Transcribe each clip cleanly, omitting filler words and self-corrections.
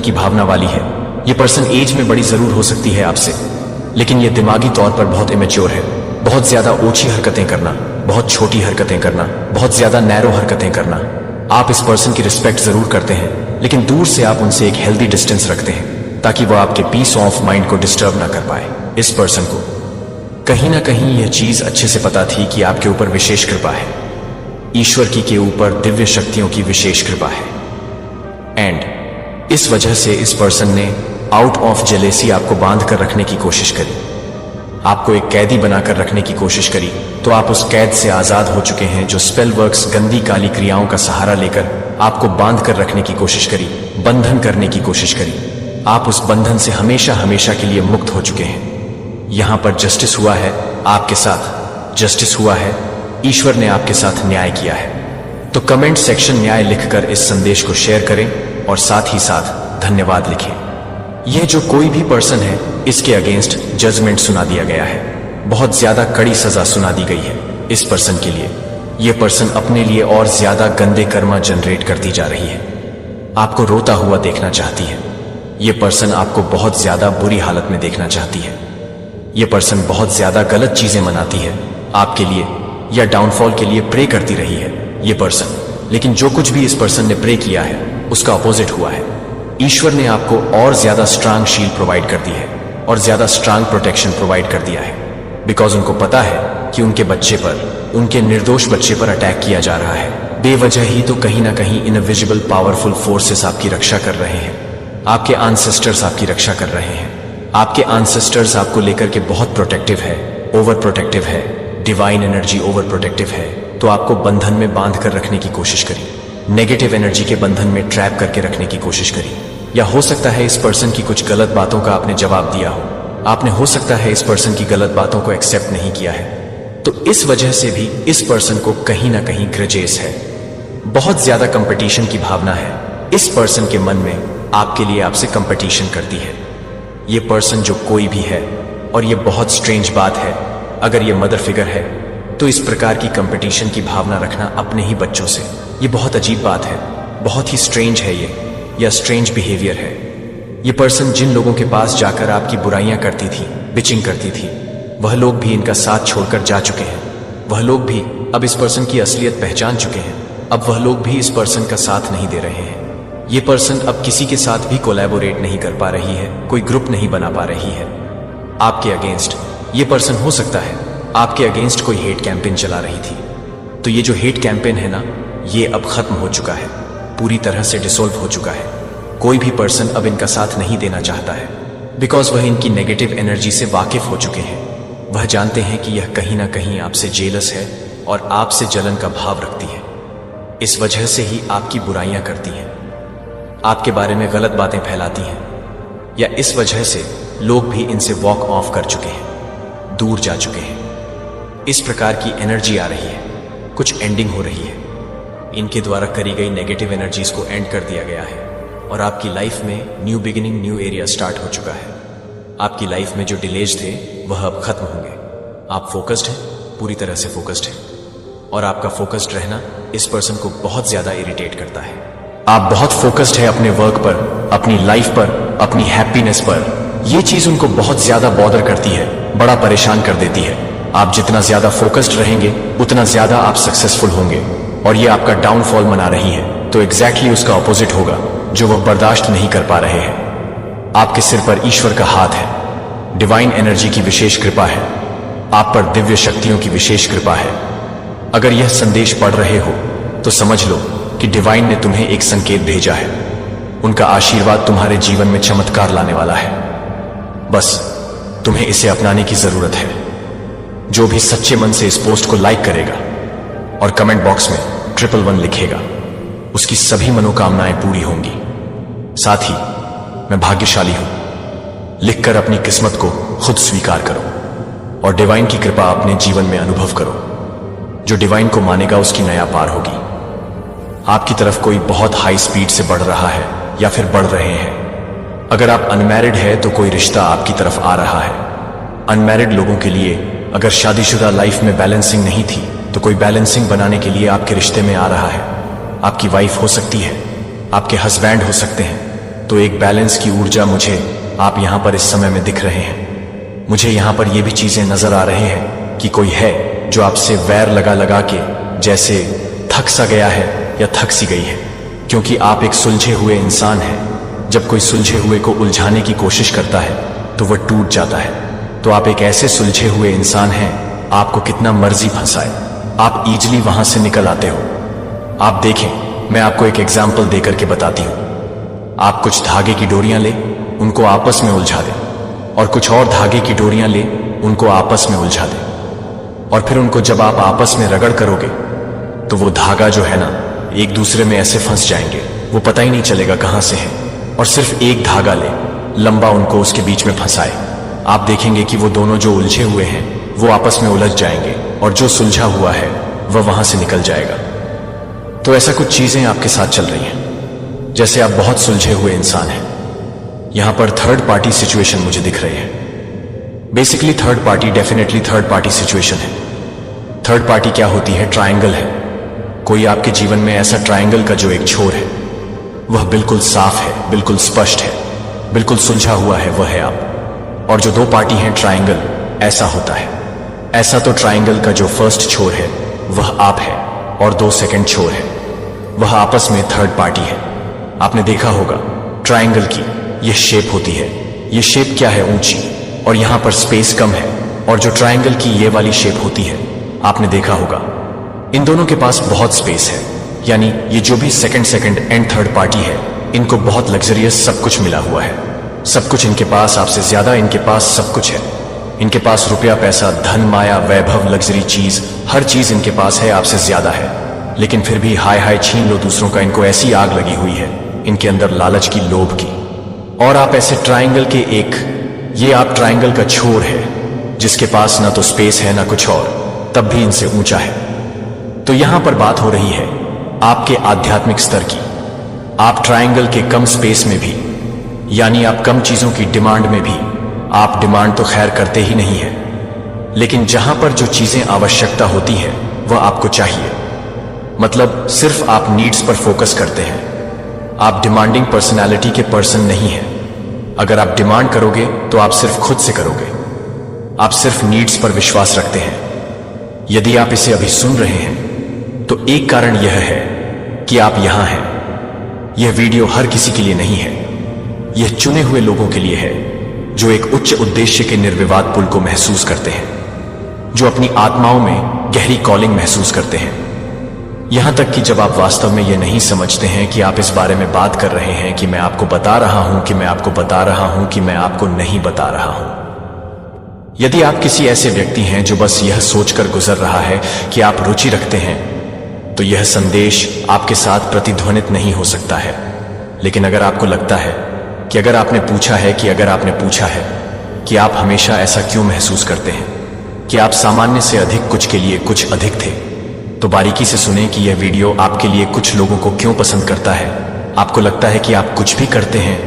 बंधन की भावना वाली है। ये पर्सन एज में बड़ी जरूर हो सकती है आपसे, लेकिन ये दिमागी तौर पर बहुत इमेच्योर है। बहुत ज्यादा ओछी हरकतें करना, बहुत छोटी हरकतें करना, बहुत ज्यादा नैरो हरकतें करना। आप इस पर्सन की रिस्पेक्ट जरूर करते हैं, लेकिन दूर से आप उनसे एक हेल्दी डिस्टेंस रखते हैं ताकि वह आपके पीस ऑफ माइंड को डिस्टर्ब ना कर पाए। इस पर्सन को कहीं ना कहीं यह चीज अच्छे से पता थी कि आपके ऊपर विशेष कृपा है, ईश्वर की के ऊपर दिव्य शक्तियों की विशेष कृपा है। एंड इस वजह से इस पर्सन ने आउट ऑफ जेलेसी आपको बांध कर रखने की कोशिश करी, आपको एक कैदी बनाकर रखने की कोशिश करी। तो आप उस कैद से आजाद हो चुके हैं जो स्पेल वर्क्स गंदी काली क्रियाओं का सहारा लेकर आपको बांध कर रखने की कोशिश करी, बंधन करने की कोशिश करी। आप उस बंधन से हमेशा हमेशा के लिए मुक्त हो चुके हैं। यहां पर जस्टिस हुआ है, आपके साथ जस्टिस हुआ है, ईश्वर ने आपके साथ न्याय किया है। तो कमेंट सेक्शन न्याय लिखकर इस संदेश को शेयर करें और साथ ही साथ धन्यवाद लिखें। यह जो कोई भी पर्सन है, इसके अगेंस्ट जजमेंट सुना दिया गया है, बहुत ज्यादा कड़ी सजा सुना दी गई है इस पर्सन के लिए। यह पर्सन अपने लिए और ज्यादा गंदे कर्मा जनरेट करती जा रही है, आपको रोता हुआ देखना चाहती है। यह पर्सन आपको बहुत ज्यादा बुरी हालत में देखना चाहती है। यह पर्सन बहुत ज्यादा गलत चीजें मनाती है आपके लिए, या डाउनफॉल के लिए प्रे करती रही है ये पर्सन। लेकिन जो कुछ भी इस पर्सन ने प्रे किया है उसका अपोजिट हुआ है। ईश्वर ने आपको और ज्यादा स्ट्रांग शील्ड प्रोवाइड कर दी है और ज्यादा स्ट्रांग प्रोटेक्शन प्रोवाइड कर दिया है, बिकॉज उनको पता है कि उनके बच्चे पर, उनके निर्दोष बच्चे पर अटैक किया जा रहा है बेवजह ही। तो कहीं ना कहीं इनविजिबल पावरफुल फोर्सेस आपकी रक्षा कर रहे हैं, आपके एंसेस्टर्स आपकी रक्षा कर रहे हैं। आपके एंसेस्टर्स आपको लेकर के बहुत प्रोटेक्टिव है, ओवर प्रोटेक्टिव है, डिवाइन एनर्जी ओवर प्रोटेक्टिव है। तो आपको बंधन में बांध कर रखने की कोशिश करी, नेगेटिव एनर्जी के बंधन में ट्रैप करके रखने की कोशिश करी। या हो सकता है इस पर्सन की कुछ गलत बातों का आपने जवाब दिया हो, आपने हो सकता है इस पर्सन की गलत बातों को एक्सेप्ट नहीं किया है। तो इस वजह से भी इस पर्सन को कहीं ना कहीं ग्रजेस है, बहुत ज्यादा कंपटीशन की भावना है इस पर्सन के मन में, आपके लिए आपसे कंपटीशन करती है ये पर्सन जो कोई भी है। और ये बहुत स्ट्रेंज बात है, अगर ये मदर फिगर है तो इस प्रकार की कंपटीशन की भावना रखना अपने ही बच्चों से, ये बहुत अजीब बात है, बहुत ही स्ट्रेंज है ये, या स्ट्रेंज बिहेवियर है। ये पर्सन जिन लोगों के पास जाकर आपकी बुराइयां करती थी, बिचिंग करती थी, वह लोग भी इनका साथ छोड़कर जा चुके हैं। वह लोग भी अब इस पर्सन की असलियत पहचान चुके हैं। अब वह लोग भी इस पर्सन का साथ नहीं दे रहे हैं। ये पर्सन अब किसी के साथ भी कोलैबोरेट नहीं कर पा रही है, कोई ग्रुप नहीं बना पा रही है आपके अगेंस्ट। ये पर्सन हो सकता है आपके अगेंस्ट कोई हेट कैंपेन चला रही थी। तो ये जो हेट कैंपेन है ना, ये अब खत्म हो चुका है, पूरी तरह से डिसॉल्व हो चुका है। कोई भी पर्सन अब इनका साथ नहीं देना चाहता है, बिकॉज वह इनकी नेगेटिव एनर्जी से वाकिफ हो चुके हैं। वह जानते हैं कि यह कहीं ना कहीं आपसे जेलस है और आपसे जलन का भाव रखती है। इस वजह से ही आपकी बुराइयां करती हैं, आपके बारे में गलत बातें फैलाती हैं, या इस वजह से लोग भी इनसे वॉक ऑफ कर चुके हैं, दूर जा चुके हैं। इस प्रकार की एनर्जी आ रही है, कुछ एंडिंग हो रही है। इनके द्वारा करी गई नेगेटिव एनर्जीज को एंड कर दिया गया है और आपकी लाइफ में new beginning, new area start हो चुका है। आपकी लाइफ में जो डिलेज थे वह अब खत्म होंगे। आप फोकस्ड हैं, पूरी तरह से फोकस्ड हैं, और आपका फोकस्ड रहना इस पर्सन को बहुत ज्यादा इरिटेट करता है। आप बहुत फोकस्ड है अपने वर्क पर, अपनी लाइफ पर, अपनी हैप्पीनेस पर। यह चीज उनको बहुत ज्यादा बॉदर करती है, बड़ा परेशान कर देती है। आप जितना ज्यादा फोकस्ड रहेंगे उतना ज्यादा आप सक्सेसफुल होंगे, और ये आपका डाउनफॉल मना रही है। तो एग्जैक्टली उसका ऑपोजिट होगा जो वह बर्दाश्त नहीं कर पा रहे हैं। आपके सिर पर ईश्वर का हाथ है, डिवाइन एनर्जी की विशेष कृपा है, आप पर दिव्य शक्तियों की विशेष कृपा है। अगर यह संदेश पढ़ रहे हो तो समझ लो कि डिवाइन ने तुम्हें एक संकेत भेजा है। उनका आशीर्वाद तुम्हारे जीवन में चमत्कार लाने वाला है, बस तुम्हें इसे अपनाने की जरूरत है। जो भी सच्चे मन से इस पोस्ट को लाइक करेगा और कमेंट बॉक्स में 111 लिखेगा, उसकी सभी मनोकामनाएं पूरी होंगी। साथ ही मैं भाग्यशाली हूं, लिखकर अपनी किस्मत को खुद स्वीकार करो और डिवाइन की कृपा अपने जीवन में अनुभव करो। जो डिवाइन को मानेगा उसकी नया पार होगी। आपकी तरफ कोई बहुत हाई स्पीड से बढ़ रहा है या फिर बढ़ रहे हैं। अगर आप अनमैरिड है तो कोई रिश्ता आपकी तरफ आ रहा है। अनमैरिड लोगों के लिए अगर शादीशुदा लाइफ में बैलेंसिंग नहीं थी तो कोई बैलेंसिंग बनाने के लिए आपके रिश्ते में आ रहा है। आपकी वाइफ हो सकती है, आपके हस्बैंड हो सकते हैं। तो एक बैलेंस की ऊर्जा मुझे आप यहां पर इस समय में दिख रहे हैं। मुझे यहां पर ये भी चीजें नजर आ रहे हैं कि कोई है जो आपसे वैर लगा लगा के जैसे थक सा गया है या थक सी गई है, क्योंकि आप एक सुलझे हुए इंसान हैं। जब कोई सुलझे हुए को उलझाने की कोशिश करता है तो वह टूट जाता है। तो आप एक ऐसे सुलझे हुए इंसान हैं, आपको कितना मर्जी फंसाए आप इजीली वहां से निकल आते हो। आप देखें, मैं आपको एक एग्जाम्पल देकर के बताती हूं। आप कुछ धागे की डोरियां ले, उनको आपस में उलझा दें, और कुछ और धागे की डोरियां ले, उनको आपस में उलझा दें, और फिर उनको जब आप आपस में रगड़ करोगे तो वो धागा जो है ना, एक दूसरे में ऐसे फंस जाएंगे, वो पता ही नहीं चलेगा कहां से है। और सिर्फ एक धागा ले, लंबा, उनको उसके बीच में फंसाए, आप देखेंगे कि वो दोनों जो उलझे हुए हैं वो आपस में उलझ जाएंगे, और जो सुलझा हुआ है वह वहां से निकल जाएगा। तो ऐसा कुछ चीजें आपके साथ चल रही हैं, जैसे आप बहुत सुलझे हुए इंसान हैं। यहां पर थर्ड पार्टी सिचुएशन मुझे दिख रही है। Basically third party definitely third party situation है। थर्ड पार्टी क्या होती है? ट्रायंगल है। कोई आपके जीवन में ऐसा ट्रायंगल का जो एक छोर है वह बिल्कुल साफ है, बिल्कुल स्पष्ट है, बिल्कुल सुलझा हुआ है, वह है आप। और जो दो पार्टी हैं ट्रायंगल, ऐसा होता है। ऐसा तो ट्रायंगल का जो फर्स्ट छोर है वह आप है, और दो सेकंड छोर है वह आपस में थर्ड पार्टी है। आपने देखा होगा ट्रायंगल की यह शेप होती है। यह शेप क्या है? ऊंची, और यहां पर स्पेस कम है। और जो ट्रायंगल की ये वाली शेप होती है, आपने देखा होगा इन दोनों के पास बहुत स्पेस है। यानी ये जो भी सेकंड एंड थर्ड पार्टी है, इनको बहुत लग्जरियस सब कुछ मिला हुआ है। सब कुछ इनके पास, आपसे ज्यादा इनके पास सब कुछ है। इनके पास रुपया, पैसा, धन, माया, वैभव, लग्जरी चीज, हर चीज इनके पास है, आपसे ज्यादा है। लेकिन फिर भी हाय हाय छीन लो दूसरों का, इनको ऐसी आग लगी हुई है इनके अंदर लालच की, लोभ की। और आप ऐसे ट्रायंगल के ये आप ट्रायंगल का छोर है जिसके पास ना तो स्पेस है ना कुछ और, तब भी इनसे ऊंचा है। तो यहां पर बात हो रही है आपके आध्यात्मिक स्तर की। आप ट्रायंगल के कम स्पेस में भी, यानी आप कम चीजों की डिमांड में भी, आप डिमांड तो खैर करते ही नहीं है, लेकिन जहां पर जो चीजें आवश्यकता होती है वह आपको चाहिए। मतलब सिर्फ आप नीड्स पर फोकस करते हैं। आप डिमांडिंग पर्सनालिटी के पर्सन नहीं हैं। अगर आप डिमांड करोगे तो आप सिर्फ खुद से करोगे। आप सिर्फ नीड्स पर विश्वास रखते हैं। यदि आप इसे अभी सुन रहे हैं तो एक कारण यह है कि आप यहां हैं। यह वीडियो हर किसी के लिए नहीं है। यह चुने हुए लोगों के लिए है जो एक उच्च उद्देश्य के निर्विवाद पुल को महसूस करते हैं, जो अपनी आत्माओं में गहरी कॉलिंग महसूस करते हैं। यहां तक कि जब आप वास्तव में यह नहीं समझते हैं कि आप इस बारे में बात कर रहे हैं कि मैं आपको बता रहा हूं कि मैं आपको बता रहा हूं कि मैं आपको नहीं बता रहा हूं। यदि आप किसी ऐसे व्यक्ति हैं जो बस यह सोचकर गुजर रहा है कि आप रुचि रखते हैं, तो यह संदेश आपके साथ प्रतिध्वनित नहीं हो सकता है। लेकिन अगर आपको लगता है कि अगर आपने पूछा है कि आप हमेशा ऐसा क्यों महसूस करते हैं कि आप सामान्य से अधिक कुछ के लिए कुछ अधिक थे, तो बारीकी से सुने कि यह वीडियो आपके लिए कुछ लोगों को क्यों पसंद करता है। आपको लगता है कि आप कुछ भी करते हैं,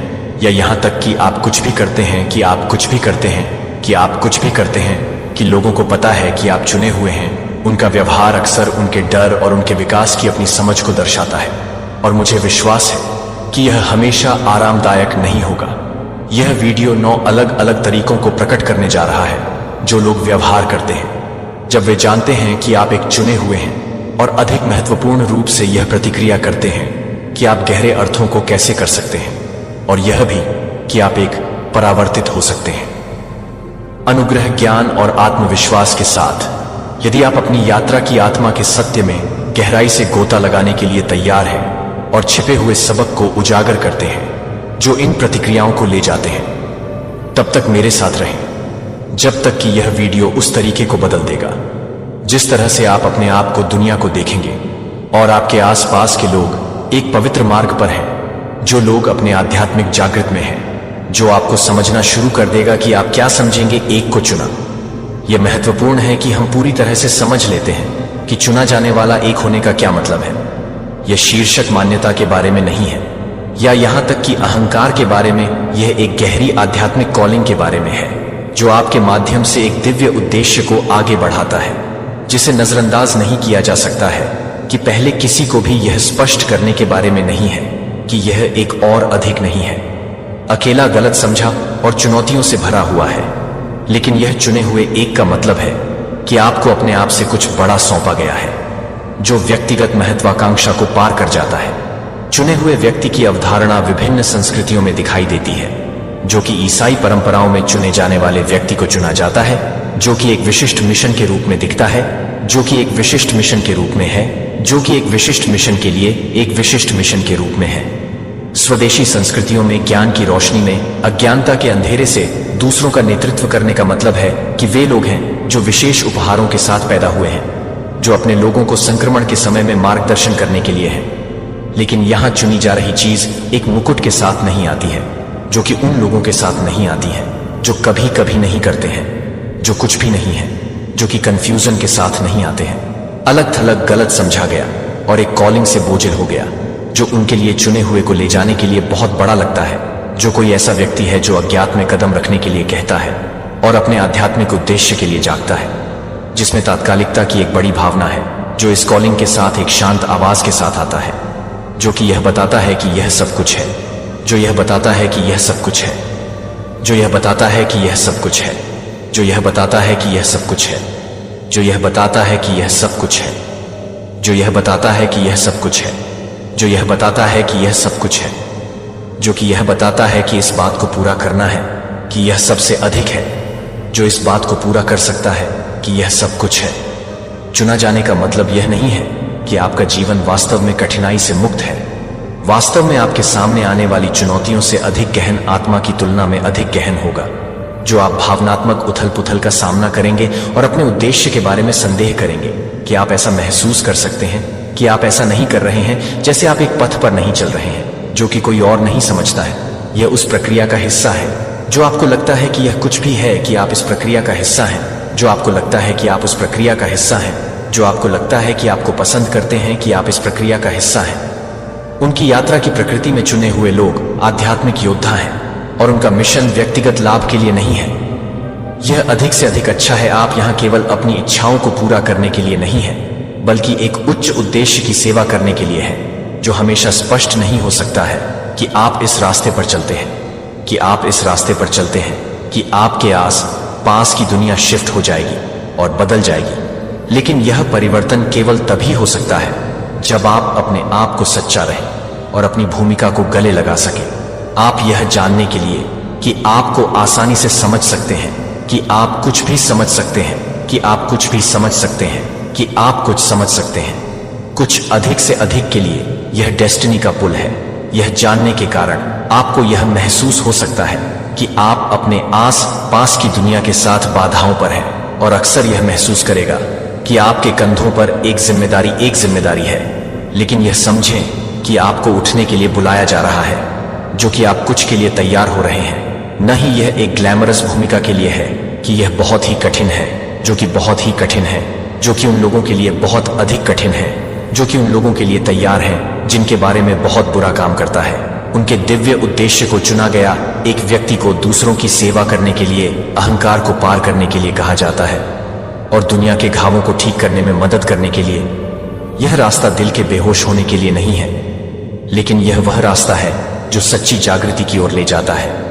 या यहां तक कि आप कुछ भी करते हैं कि आप कुछ भी करते हैं कि आप कुछ भी करते हैं कि लोगों को पता है कि आप चुने हुए हैं। उनका व्यवहार अक्सर उनके डर और उनके विकास की अपनी समझ को दर्शाता है। और मुझे विश्वास है कि यह हमेशा आरामदायक नहीं होगा। यह वीडियो 9 अलग अलग तरीकों को प्रकट करने जा रहा है जो लोग व्यवहार करते हैं जब वे जानते हैं कि आप एक चुने हुए हैं, और अधिक महत्वपूर्ण रूप से यह प्रतिक्रिया करते हैं कि आप गहरे अर्थों को कैसे कर सकते हैं, और यह भी कि आप एक परावर्तित हो सकते हैं। अनुग्रह, ज्ञान और आत्मविश्वास के साथ यदि आप अपनी यात्रा की आत्मा के सत्य में गहराई से गोता लगाने के लिए तैयार हैं और छिपे हुए सबक को उजागर करते हैं जो इन प्रतिक्रियाओं को ले जाते हैं, तब तक मेरे साथ रहें, जब तक कि यह वीडियो उस तरीके को बदल देगा जिस तरह से आप अपने आप को, दुनिया को देखेंगे। और आपके आसपास के लोग एक पवित्र मार्ग पर हैं, जो लोग अपने आध्यात्मिक जागृत में हैं, जो आपको समझना शुरू कर देगा कि आप क्या समझेंगे एक को चुना। यह महत्वपूर्ण है कि हम पूरी तरह से समझ लेते हैं कि चुना जाने वाला एक होने का क्या मतलब है। यह शीर्षक मान्यता के बारे में नहीं है, या यहां तक कि अहंकार के बारे में। यह एक गहरी आध्यात्मिक कॉलिंग के बारे में है जो आपके माध्यम से एक दिव्य उद्देश्य को आगे बढ़ाता है, जिसे नजरअंदाज नहीं किया जा सकता है कि पहले किसी को भी यह स्पष्ट करने के बारे में नहीं है कि यह एक और अधिक नहीं है। अकेला, गलत समझा और चुनौतियों से भरा हुआ है। लेकिन यह चुने हुए एक का मतलब है कि आपको अपने आप से कुछ बड़ा सौंपा गया है, जो व्यक्तिगत महत्वाकांक्षा को पार कर जाता है। चुने हुए व्यक्ति की अवधारणा विभिन्न संस्कृतियों में दिखाई देती है, जो कि ईसाई परंपराओं में चुने जाने वाले व्यक्ति को चुना जाता है, जो कि एक विशिष्ट मिशन के रूप में दिखता है, जो कि एक विशिष्ट मिशन के रूप में है, जो कि एक विशिष्ट मिशन के लिए एक विशिष्ट मिशन के रूप में है। स्वदेशी संस्कृतियों में ज्ञान की रोशनी में अज्ञानता के अंधेरे से दूसरों का नेतृत्व करने का मतलब है कि वे लोग हैं जो विशेष उपहारों के साथ पैदा हुए हैं, जो अपने लोगों को संक्रमण के समय में मार्गदर्शन करने के लिए हैं। लेकिन यहां चुनी जा रही चीज एक मुकुट के साथ नहीं आती है, जो कि उन लोगों के साथ नहीं आती है जो कभी कभी नहीं करते हैं, जो कुछ भी नहीं है, जो कि कंफ्यूजन के साथ नहीं आते हैं। अलग थलग गलत समझा गया और एक कॉलिंग से बोझिल हो गया, जो उनके लिए चुने हुए को ले जाने के लिए बहुत बड़ा लगता है। जो कोई ऐसा व्यक्ति है जो अज्ञात में कदम रखने के लिए कहता है और अपने आध्यात्मिक उद्देश्य के लिए जागता है, जिसमें तात्कालिकता की एक बड़ी भावना है, जो इस कॉलिंग के साथ एक शांत आवाज के साथ आता है, जो कि यह बताता है कि यह सब कुछ है, जो यह बताता है कि यह सब कुछ है, जो यह बताता है कि यह सब कुछ है, जो यह बताता है कि यह सब कुछ है, जो यह बताता है कि यह सब कुछ है, जो यह बताता है कि यह सब कुछ है, जो यह बताता है कि यह सब कुछ है, जो कि यह बताता है कि इस बात को पूरा करना है, कि यह सबसे अधिक है, जो इस बात को पूरा कर सकता है कि यह सब कुछ है। चुना जाने का मतलब यह नहीं है कि आपका जीवन वास्तव में कठिनाई से मुक्त है। वास्तव में आपके सामने आने वाली चुनौतियों से अधिक गहन आत्मा की तुलना में अधिक गहन होगा, जो आप भावनात्मक उथल पुथल का सामना करेंगे और अपने उद्देश्य के बारे में संदेह करेंगे कि आप ऐसा महसूस कर सकते हैं कि आप ऐसा नहीं कर रहे हैं, जैसे आप एक पथ पर नहीं चल रहे हैं, जो कि कोई और नहीं समझता है। यह उस प्रक्रिया का हिस्सा है जो आपको लगता है कि यह कुछ भी है, कि आप इस प्रक्रिया का हिस्सा हैं, जो आपको लगता है कि आप उस प्रक्रिया का हिस्सा हैं, जो आपको लगता है कि आपको पसंद करते हैं कि आप इस प्रक्रिया का हिस्सा हैं। उनकी यात्रा की प्रकृति में चुने हुए लोग आध्यात्मिक योद्धा हैं और उनका मिशन व्यक्तिगत लाभ के लिए नहीं है। यह अधिक से अधिक अच्छा है। आप यहाँ केवल अपनी इच्छाओं को पूरा करने के लिए नहीं है, बल्कि एक उच्च उद्देश्य की सेवा करने के लिए है, जो हमेशा स्पष्ट नहीं हो सकता है कि आप इस रास्ते पर चलते हैं, कि आप इस रास्ते पर चलते हैं, कि आपके आस पास की दुनिया शिफ्ट हो जाएगी और बदल जाएगी। लेकिन यह परिवर्तन केवल तभी हो सकता है जब आप अपने आप को सच्चा रहें और अपनी भूमिका को गले लगा सकें। आप यह जानने के लिए कि आपको आसानी से समझ सकते हैं, कि आप कुछ भी समझ सकते हैं, कि आप कुछ भी समझ सकते हैं, कि आप कुछ समझ सकते हैं। कुछ अधिक से अधिक के लिए यह डेस्टिनी का पुल है। यह जानने के कारण आपको यह महसूस हो सकता है कि आप अपने आस पास की दुनिया के साथ बाधाओं पर हैं, और अक्सर यह महसूस करेगा कि आपके कंधों पर एक जिम्मेदारी है। लेकिन यह समझें कि आपको उठने के लिए बुलाया जा रहा है, जो कि आप कुछ के लिए तैयार हो रहे हैं। न ही यह एक ग्लैमरस भूमिका के लिए है कि यह बहुत ही कठिन है, जो कि बहुत ही कठिन है, जो कि उन लोगों के लिए बहुत अधिक कठिन है, जो कि उन लोगों के लिए तैयार हैं जिनके बारे में बहुत बुरा काम करता है। उनके दिव्य उद्देश्य को चुना गया एक व्यक्ति को दूसरों की सेवा करने के लिए, अहंकार को पार करने के लिए कहा जाता है और दुनिया के घावों को ठीक करने में मदद करने के लिए। यह रास्ता दिल के बेहोश होने के लिए नहीं है, लेकिन यह वह रास्ता है जो सच्ची जागृति की ओर ले जाता है।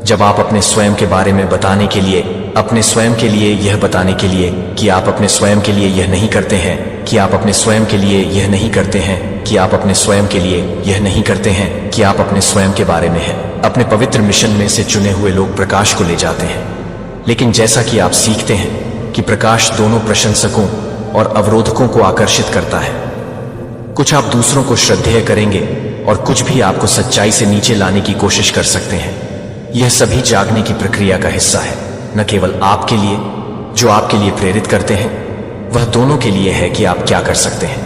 जब आप अपने स्वयं के बारे में बताने के लिए, अपने स्वयं के लिए यह बताने के लिए कि आप अपने स्वयं के लिए यह नहीं करते हैं, कि आप अपने स्वयं के लिए यह नहीं करते हैं, कि आप अपने स्वयं के लिए यह नहीं करते हैं, कि आप अपने स्वयं के बारे में हैं, अपने पवित्र मिशन में से चुने हुए लोग प्रकाश को ले जाते हैं। लेकिन जैसा कि आप सीखते हैं कि प्रकाश दोनों प्रशंसकों और अवरोधकों को आकर्षित करता है। कुछ आप दूसरों को श्रद्धेय करेंगे और कुछ भी आपको सच्चाई से नीचे लाने की कोशिश कर सकते हैं। यह सभी जागने की प्रक्रिया का हिस्सा है, न केवल आपके लिए जो आपके लिए प्रेरित करते हैं, वह दोनों के लिए है कि आप क्या कर सकते हैं,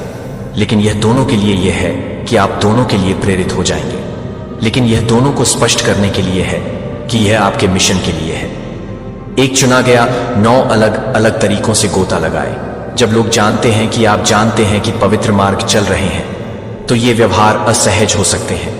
लेकिन यह दोनों के लिए यह है कि आप दोनों के लिए प्रेरित हो जाएंगे। लेकिन यह दोनों को स्पष्ट करने के लिए है कि यह आपके मिशन के लिए है। एक चुना गया 9 अलग अलग तरीकों से गोता लगाए। जब लोग जानते हैं कि आप जानते हैं कि पवित्र मार्ग चल रहे हैं, तो ये व्यवहार असहज हो सकते हैं,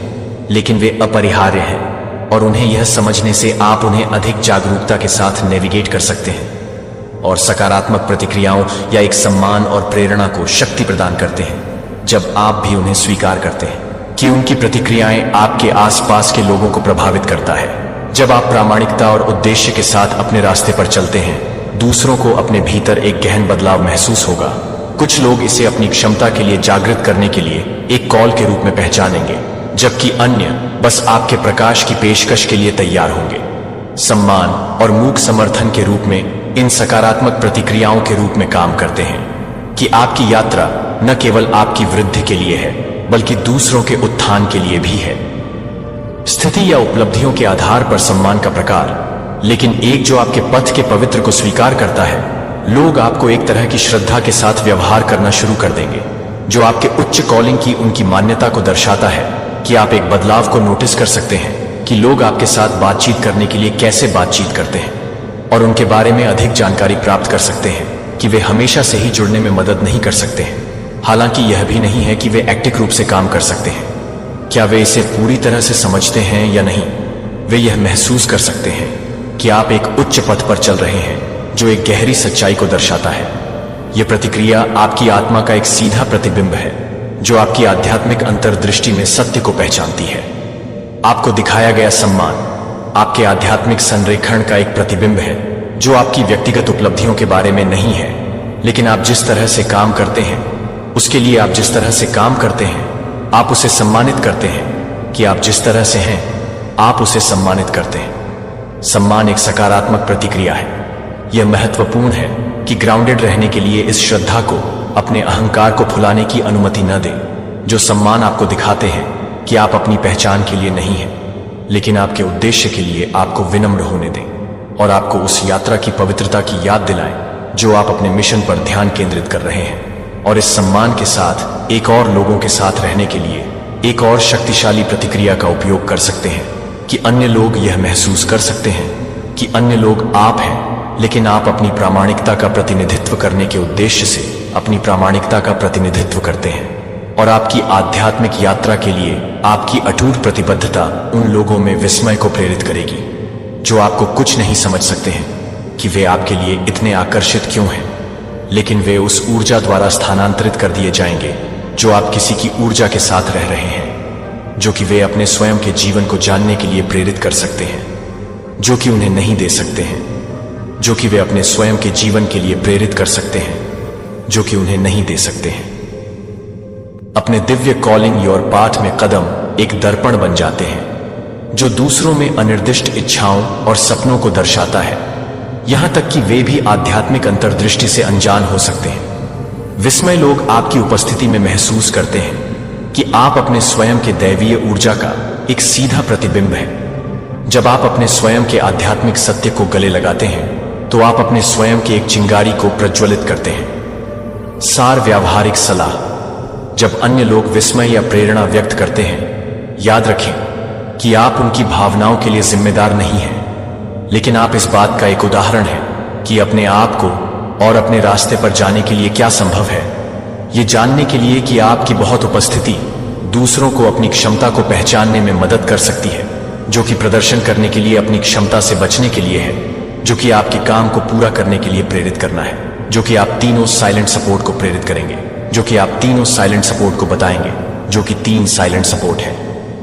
लेकिन वे अपरिहार्य हैं, और उन्हें यह समझने से आप उन्हें अधिक जागरूकता के साथ नेविगेट कर सकते हैं और सकारात्मक प्रतिक्रियाओं या एक सम्मान और प्रेरणा को शक्ति प्रदान करते हैं जब आप भी उन्हें स्वीकार करते हैं कि उनकी प्रतिक्रियाएं आपके आसपास के लोगों को प्रभावित करता है। जब आप प्रामाणिकता और उद्देश्य के साथ अपने रास्ते पर चलते हैं, दूसरों को अपने भीतर एक गहन बदलाव महसूस होगा। कुछ लोग इसे अपनी क्षमता के लिए जागृत करने के लिए एक कॉल के रूप में पहचानेंगे, जबकि अन्य बस आपके प्रकाश की पेशकश के लिए तैयार होंगे। सम्मान और मूक समर्थन के रूप में इन सकारात्मक प्रतिक्रियाओं के रूप में काम करते हैं कि आपकी यात्रा न केवल आपकी वृद्धि के लिए है, बल्कि दूसरों के उत्थान के लिए भी है। स्थिति या उपलब्धियों के आधार पर सम्मान का प्रकार, लेकिन एक जो आपके पथ के पवित्र को स्वीकार करता है। लोग आपको एक तरह की श्रद्धा के साथ व्यवहार करना शुरू कर देंगे, जो आपके उच्च कॉलिंग की उनकी मान्यता को दर्शाता है कि आप एक बदलाव को नोटिस कर सकते हैं कि लोग आपके साथ बातचीत करने के लिए कैसे बातचीत करते हैं, और उनके बारे में अधिक जानकारी प्राप्त कर सकते हैं कि वे हमेशा से ही जुड़ने में मदद नहीं कर सकते हैं। हालांकि यह भी नहीं है कि वे एक्टिव रूप से काम कर सकते हैं। क्या वे इसे पूरी तरह से समझते हैं या नहीं? वे यह महसूस कर सकते हैं कि आप एक उच्च पथ पर चल रहे हैं, जो एक गहरी सच्चाई को दर्शाता है। यह प्रतिक्रिया आपकी आत्मा का एक सीधा प्रतिबिंब है, जो आपकी आध्यात्मिक अंतर्दृष्टि में सत्य को पहचानती है। आपको दिखाया गया सम्मान आपके आध्यात्मिक संरेखण का एक प्रतिबिंब है, जो आपकी व्यक्तिगत उपलब्धियों के बारे में नहीं है, लेकिन आप जिस तरह से काम करते हैं, उसके लिए आप जिस तरह से काम करते हैं, आप उसे सम्मानित करते हैं कि आप जिस तरह से हैं, आप उसे सम्मानित करते हैं। सम्मान एक सकारात्मक प्रतिक्रिया है। यह महत्वपूर्ण है कि ग्राउंडेड रहने के लिए इस श्रद्धा को अपने अहंकार को फुलाने की अनुमति न दें। जो सम्मान आपको दिखाते हैं कि आप अपनी पहचान के लिए नहीं हैं, लेकिन आपके उद्देश्य के लिए आपको विनम्र होने दें, और आपको उस यात्रा की पवित्रता की याद दिलाएं जो आप अपने मिशन पर ध्यान केंद्रित कर रहे हैं। और इस सम्मान के साथ एक और लोगों के साथ रहने के लिए एक और शक्तिशाली प्रतिक्रिया का उपयोग कर सकते हैं कि अन्य लोग यह महसूस कर सकते हैं कि अन्य लोग आप हैं, लेकिन आप अपनी प्रामाणिकता का प्रतिनिधित्व करने के उद्देश्य से अपनी प्रामाणिकता का प्रतिनिधित्व करते हैं। और आपकी आध्यात्मिक यात्रा के लिए आपकी अटूट प्रतिबद्धता उन लोगों में विस्मय को प्रेरित करेगी जो आपको कुछ नहीं समझ सकते हैं कि वे आपके लिए इतने आकर्षित क्यों हैं, लेकिन वे उस ऊर्जा द्वारा स्थानांतरित कर दिए जाएंगे जो आप किसी की ऊर्जा के साथ रह रहे हैं, जो कि वे अपने स्वयं के जीवन को जानने के लिए प्रेरित कर सकते हैं, जो कि उन्हें नहीं दे सकते हैं, जो कि वे अपने स्वयं के जीवन के लिए प्रेरित कर सकते हैं, जो कि उन्हें नहीं दे सकते हैं। अपने दिव्य कॉलिंग योर पाथ में कदम एक दर्पण बन जाते हैं, जो दूसरों में अनिर्दिष्ट इच्छाओं और सपनों को दर्शाता है, यहां तक कि वे भी आध्यात्मिक अंतर्दृष्टि से अनजान हो सकते हैं। विस्मय लोग आपकी उपस्थिति में महसूस करते हैं कि आप अपने स्वयं के दैवीय ऊर्जा का एक सीधा प्रतिबिंब है। जब आप अपने स्वयं के आध्यात्मिक सत्य को गले लगाते हैं, तो आप अपने स्वयं के एक चिंगारी को प्रज्वलित करते हैं। सार व्यावहारिक सलाह: जब अन्य लोग विस्मय या प्रेरणा व्यक्त करते हैं, याद रखें कि आप उनकी भावनाओं के लिए जिम्मेदार नहीं हैं, लेकिन आप इस बात का एक उदाहरण हैं कि अपने आप को और अपने रास्ते पर जाने के लिए क्या संभव है। ये जानने के लिए कि आपकी बहुत उपस्थिति दूसरों को अपनी क्षमता को पहचानने में मदद कर सकती है, जो कि प्रदर्शन करने के लिए अपनी क्षमता से बचने के लिए है, जो कि आपके काम को पूरा करने के लिए प्रेरित करना है, जो कि आप तीनों साइलेंट सपोर्ट को प्रेरित करेंगे, जो कि आप तीनों साइलेंट सपोर्ट को बताएंगे, जो कि 3 साइलेंट सपोर्ट है।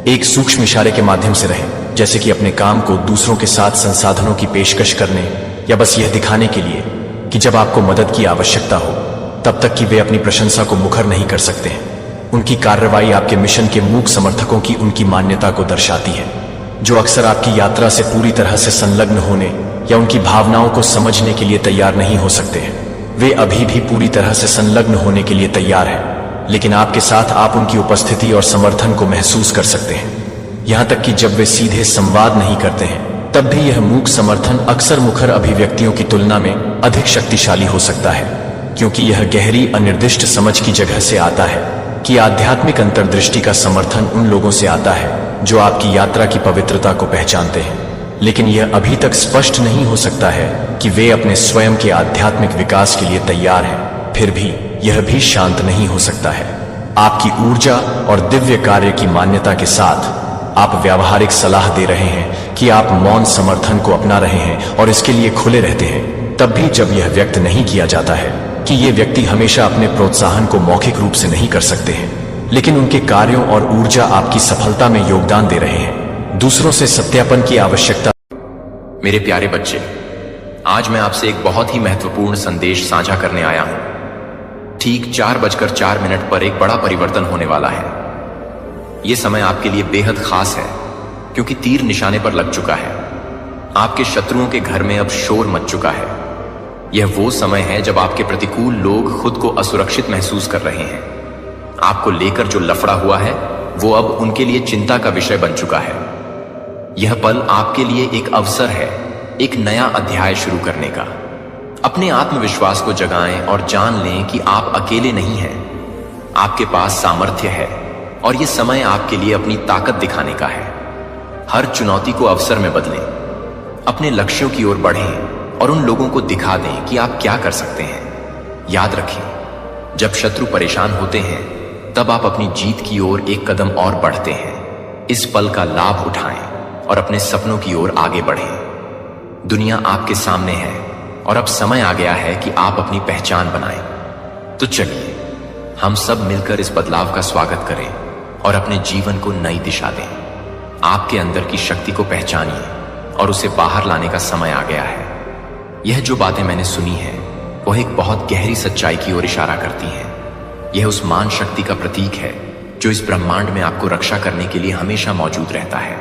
एक सूक्ष्म इशारे के माध्यम से रहें, जैसे कि अपने काम को दूसरों के साथ संसाधनों की पेशकश करने, या बस यह दिखाने के लिए कि जब आपको मदद की आवश्यकता हो, तब तक कि वे अपनी प्रशंसा को मुखर नहीं कर सकते हैं। उनकी कार्रवाई आपके मिशन के मूक समर्थकों की उनकी मान्यता को दर्शाती है, जो अक्सर आपकी यात्रा से पूरी तरह से संलग्न होने या उनकी भावनाओं को समझने के लिए तैयार नहीं हो सकते हैं। वे अभी भी पूरी तरह से संलग्न होने के लिए तैयार हैं, लेकिन आपके साथ आप उनकी उपस्थिति और समर्थन को महसूस कर सकते हैं। यहां तक कि जब वे सीधे संवाद नहीं करते हैं, तब भी यह मूक समर्थन अक्सर मुखर अभिव्यक्तियों की तुलना में अधिक शक्तिशाली हो सकता है, क्योंकि यह गहरी अनिर्दिष्ट समझ की जगह से आता है कि आध्यात्मिक अंतर्दृष्टि का समर्थन उन लोगों से आता है जो आपकी यात्रा की पवित्रता को पहचानते हैं, लेकिन यह अभी तक स्पष्ट नहीं हो सकता है कि वे अपने स्वयं के आध्यात्मिक विकास के लिए तैयार हैं। फिर भी यह भी शांत नहीं हो सकता है। आपकी ऊर्जा और दिव्य कार्य की मान्यता के साथ आप व्यावहारिक सलाह दे रहे हैं कि आप मौन समर्थन को अपना रहे हैं और इसके लिए खुले रहते हैं, तब भी जब यह व्यक्त नहीं किया जाता है कि ये व्यक्ति हमेशा अपने प्रोत्साहन को मौखिक रूप से नहीं कर सकते हैं। लेकिन उनके कार्यों और ऊर्जा आपकी सफलता में योगदान दे रहे हैं। दूसरों से सत्यापन की आवश्यकता। मेरे प्यारे बच्चे, आज मैं आपसे एक बहुत ही महत्वपूर्ण संदेश साझा करने आया हूं। ठीक 4:04 पर एक बड़ा परिवर्तन होने वाला है। यह समय आपके लिए बेहद खास है, क्योंकि तीर निशाने पर लग चुका है। आपके शत्रुओं के घर में अब शोर मच चुका है। यह वो समय है जब आपके प्रतिकूल लोग खुद को असुरक्षित महसूस कर रहे हैं। आपको लेकर जो लफड़ा हुआ है वो अब उनके लिए चिंता का विषय बन चुका है। यह पल आपके लिए एक अवसर है, एक नया अध्याय शुरू करने का। अपने आत्मविश्वास को जगाएं और जान लें कि आप अकेले नहीं हैं। आपके पास सामर्थ्य है और यह समय आपके लिए अपनी ताकत दिखाने का है। हर चुनौती को अवसर में बदलें, अपने लक्ष्यों की ओर बढ़ें और उन लोगों को दिखा दें कि आप क्या कर सकते हैं। याद रखें, जब शत्रु परेशान होते हैं तब आप अपनी जीत की ओर एक कदम और बढ़ते हैं। इस पल का लाभ उठाएं और अपने सपनों की ओर आगे बढ़ें। दुनिया आपके सामने है और अब समय आ गया है कि आप अपनी पहचान बनाएं। तो चलिए हम सब मिलकर इस बदलाव का स्वागत करें और अपने जीवन को नई दिशा दें। आपके अंदर की शक्ति को पहचानिए और उसे बाहर लाने का समय आ गया है। यह जो बातें मैंने सुनी हैं वह एक बहुत गहरी सच्चाई की ओर इशारा करती हैं। यह उस मान शक्ति का प्रतीक है जो इस ब्रह्मांड में आपको रक्षा करने के लिए हमेशा मौजूद रहता है।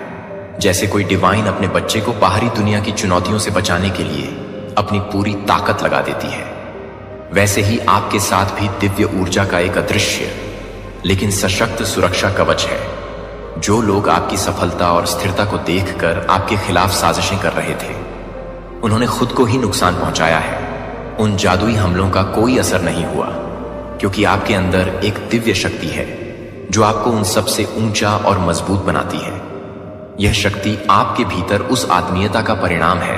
जैसे कोई डिवाइन अपने बच्चे को बाहरी दुनिया की चुनौतियों से बचाने के लिए अपनी पूरी ताकत लगा देती है, वैसे ही आपके साथ भी दिव्य ऊर्जा का एक अदृश्य लेकिन सशक्त सुरक्षा कवच है। जो लोग आपकी सफलता और स्थिरता को देखकर आपके खिलाफ साजिशें कर रहे थे, उन्होंने खुद को ही नुकसान पहुंचाया है। उन जादुई हमलों का कोई असर नहीं हुआ, क्योंकि आपके अंदर एक दिव्य शक्ति है जो आपको उन सबसे ऊंचा और मजबूत बनाती है। यह शक्ति आपके भीतर उस आत्मीयता का परिणाम है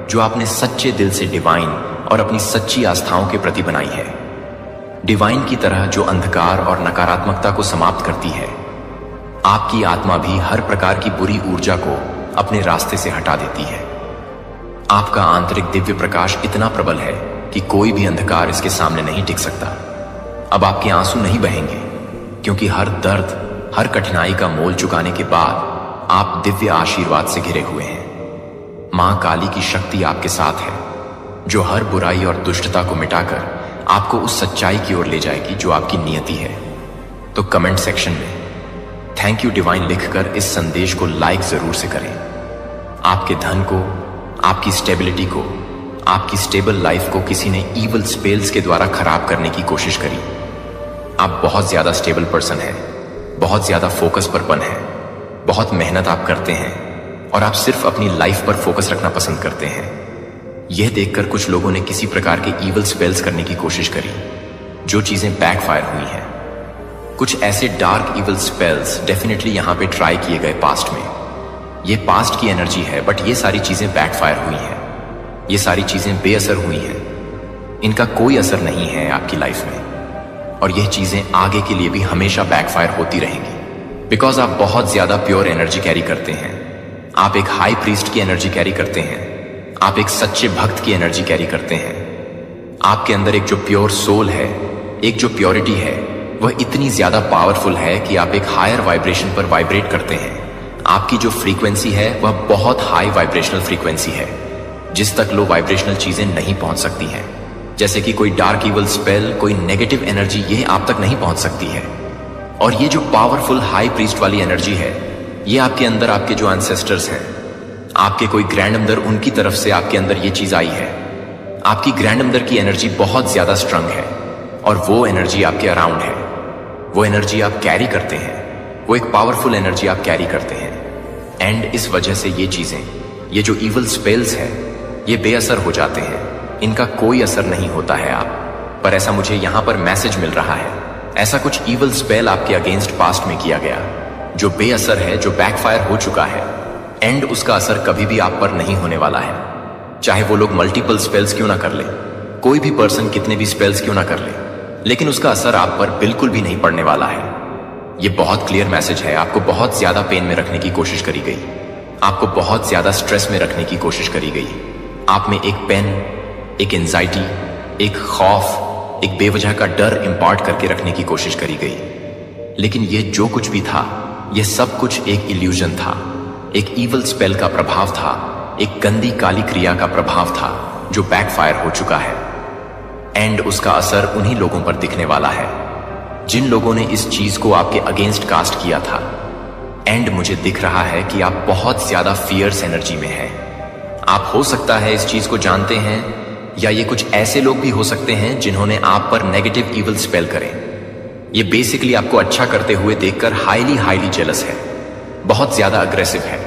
जो आपने सच्चे दिल से डिवाइन और अपनी सच्ची आस्थाओं के प्रति बनाई है। डिवाइन की तरह जो अंधकार और नकारात्मकता को समाप्त करती है, आपकी आत्मा भी हर प्रकार की बुरी ऊर्जा को अपने रास्ते से हटा देती है। आपका आंतरिक दिव्य प्रकाश इतना प्रबल है कि कोई भी अंधकार इसके सामने नहीं टिक सकता। अब आपके आंसू नहीं बहेंगे, क्योंकि हर दर्द, हर कठिनाई का मोल चुकाने के बाद आप दिव्य आशीर्वाद से घिरे हुए हैं। मां काली की शक्ति आपके साथ है, जो हर बुराई और दुष्टता को मिटाकर आपको उस सच्चाई की ओर ले जाएगी जो आपकी नियति है। तो कमेंट सेक्शन में थैंक यू डिवाइन लिखकर इस संदेश को लाइक जरूर से करें। आपके धन को, आपकी स्टेबिलिटी को, आपकी स्टेबल लाइफ को किसी ने ईवल स्पेल्स के द्वारा खराब करने की कोशिश करी। आप बहुत ज्यादा स्टेबल पर्सन हैं, बहुत ज्यादा फोकस पर बन है, बहुत मेहनत आप करते हैं और आप सिर्फ अपनी लाइफ पर फोकस रखना पसंद करते हैं। यह देखकर कुछ लोगों ने किसी प्रकार के ईवल स्पेल्स करने की कोशिश करी, जो चीजें बैकफायर हुई हैं। कुछ ऐसे डार्क ईवल स्पेल्स डेफिनेटली यहां पे ट्राई किए गए पास्ट में। ये पास्ट की एनर्जी है, बट ये सारी चीजें बैकफायर हुई हैं। ये सारी चीजें बेअसर हुई हैं। इनका कोई असर नहीं है आपकी लाइफ में, और यह चीजें आगे के लिए भी हमेशा बैकफायर होती रहेंगी, बिकॉज आप बहुत ज्यादा प्योर एनर्जी कैरी करते हैं। आप एक हाई प्रीस्ट की एनर्जी कैरी करते हैं। आप एक सच्चे भक्त की एनर्जी कैरी करते हैं। आपके अंदर एक जो प्योर सोल है, एक जो प्योरिटी है, वह इतनी ज्यादा पावरफुल है कि आप एक हायर वाइब्रेशन पर वाइब्रेट करते हैं। आपकी जो फ्रीक्वेंसी है वह बहुत हाई वाइब्रेशनल फ्रीक्वेंसी है, जिस तक लो वाइब्रेशनल चीजें नहीं पहुंच सकती हैं। जैसे कि कोई डार्क इवल स्पेल, कोई नेगेटिव एनर्जी, ये आप तक नहीं पहुंच सकती है। और ये जो पावरफुल हाई प्रीस्ट वाली एनर्जी है, ये आपके अंदर आपके जो एंसेस्टर्स हैं, आपके कोई ग्रैंड मदर, उनकी तरफ से आपके अंदर ये चीज आई है। आपकी ग्रैंड मदर की एनर्जी बहुत ज्यादा स्ट्रांग है और वो एनर्जी आपके अराउंड है। वो एनर्जी आप कैरी करते हैं, वो एक पावरफुल एनर्जी आप कैरी करते हैं। एंड इस वजह से ये चीजें, ये जो इवल स्पेल्स है, ये बेअसर हो जाते हैं। इनका कोई असर नहीं होता है आप पर। ऐसा मुझे यहां पर मैसेज मिल रहा है, ऐसा कुछ इवल स्पेल आपके अगेंस्ट पास्ट में किया गया, जो बेअसर है, जो बैकफायर हो चुका है। एंड उसका असर कभी भी आप पर नहीं होने वाला है, चाहे वो लोग मल्टीपल स्पेल्स क्यों ना कर ले, कोई भी पर्सन कितने भी स्पेल्स क्यों ना कर ले, लेकिन उसका असर आप पर बिल्कुल भी नहीं पड़ने वाला है। ये बहुत क्लियर मैसेज है। आपको बहुत ज्यादा पेन में रखने की कोशिश करी गई, आपको बहुत ज्यादा स्ट्रेस में रखने की कोशिश करी गई। आप में एक पेन, एक एंजाइटी, एक खौफ, एक बेवजह का डर इंपार्ट करके रखने की कोशिश करी गई। लेकिन ये जो कुछ भी था, ये सब कुछ एक इल्यूजन था, एक ईवल स्पेल का प्रभाव था, एक गंदी काली क्रिया का प्रभाव था जो बैकफायर हो चुका है। एंड उसका असर उन्हीं लोगों पर दिखने वाला है जिन लोगों ने इस चीज को आपके अगेंस्ट कास्ट किया था। एंड मुझे दिख रहा है कि आप बहुत ज्यादा फियर्स एनर्जी में हैं। आप हो सकता है इस चीज को जानते हैं, या ये कुछ ऐसे लोग भी हो सकते हैं जिन्होंने आप पर नेगेटिव ईवल स्पेल करें। ये बेसिकली आपको अच्छा करते हुए देखकर हाईली जेलस है, बहुत ज्यादा अग्रेसिव है,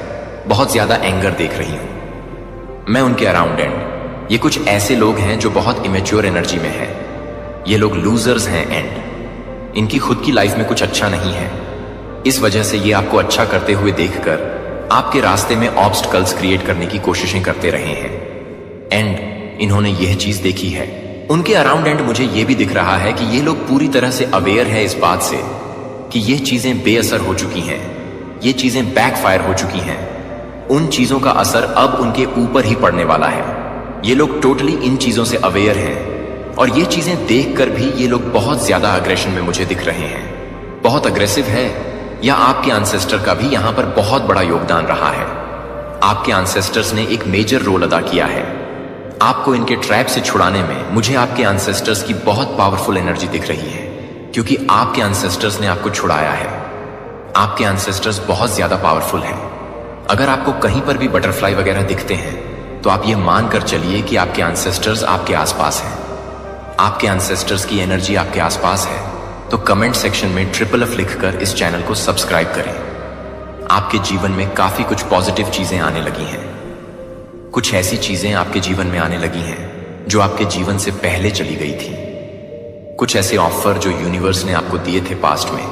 बहुत ज्यादा एंगर देख रही हूं मैं उनके अराउंड। एंड ये कुछ ऐसे लोग हैं जो बहुत इमेच्योर एनर्जी में हैं। ये लोग लूजर्स हैं एंड इनकी खुद की लाइफ में कुछ अच्छा नहीं है। इस वजह से ये आपको अच्छा करते हुए देखकर आपके रास्ते में ऑब्स्टकल्स क्रिएट करने की कोशिशें करते रहे हैं। एंड इन्होंने यह चीज देखी है उनके अराउंड। एंड मुझे यह भी दिख रहा है कि ये लोग पूरी तरह से अवेयर है इस बात से कि ये चीजें बेअसर हो चुकी हैं, ये चीजें बैकफायर हो चुकी हैं। उन चीजों का असर अब उनके ऊपर ही पड़ने वाला है। ये लोग टोटली इन चीजों से अवेयर हैं और ये चीजें देखकर भी ये लोग बहुत ज्यादा अग्रेशन में मुझे दिख रहे हैं, बहुत अग्रेसिव है। या आपके एंसेस्टर का भी यहां पर बहुत बड़ा योगदान रहा है। आपके एंसेस्टर्स ने एक मेजर रोल अदा किया है आपको इनके ट्रैप से छुड़ाने में। मुझे आपके एंसेस्टर्स की बहुत पावरफुल एनर्जी दिख रही है क्योंकि आपके एंसेस्टर्स ने आपको छुड़ाया है। आपके एंसेस्टर्स बहुत ज्यादा पावरफुल हैं। अगर आपको कहीं पर भी बटरफ्लाई वगैरह दिखते हैं तो आप ये मानकर चलिए कि आपके एंसेस्टर्स आपके आसपास हैं। आपके एंसेस्टर्स की एनर्जी आपके आसपास है। तो कमेंट सेक्शन में FFF लिखकर इस चैनल को सब्सक्राइब करें। आपके जीवन में काफी कुछ पॉजिटिव चीजें आने लगी हैं। कुछ ऐसी चीजें आपके जीवन में आने लगी हैं जो आपके जीवन से पहले चली गई थी। कुछ ऐसे ऑफर जो यूनिवर्स ने आपको दिए थे पास्ट में,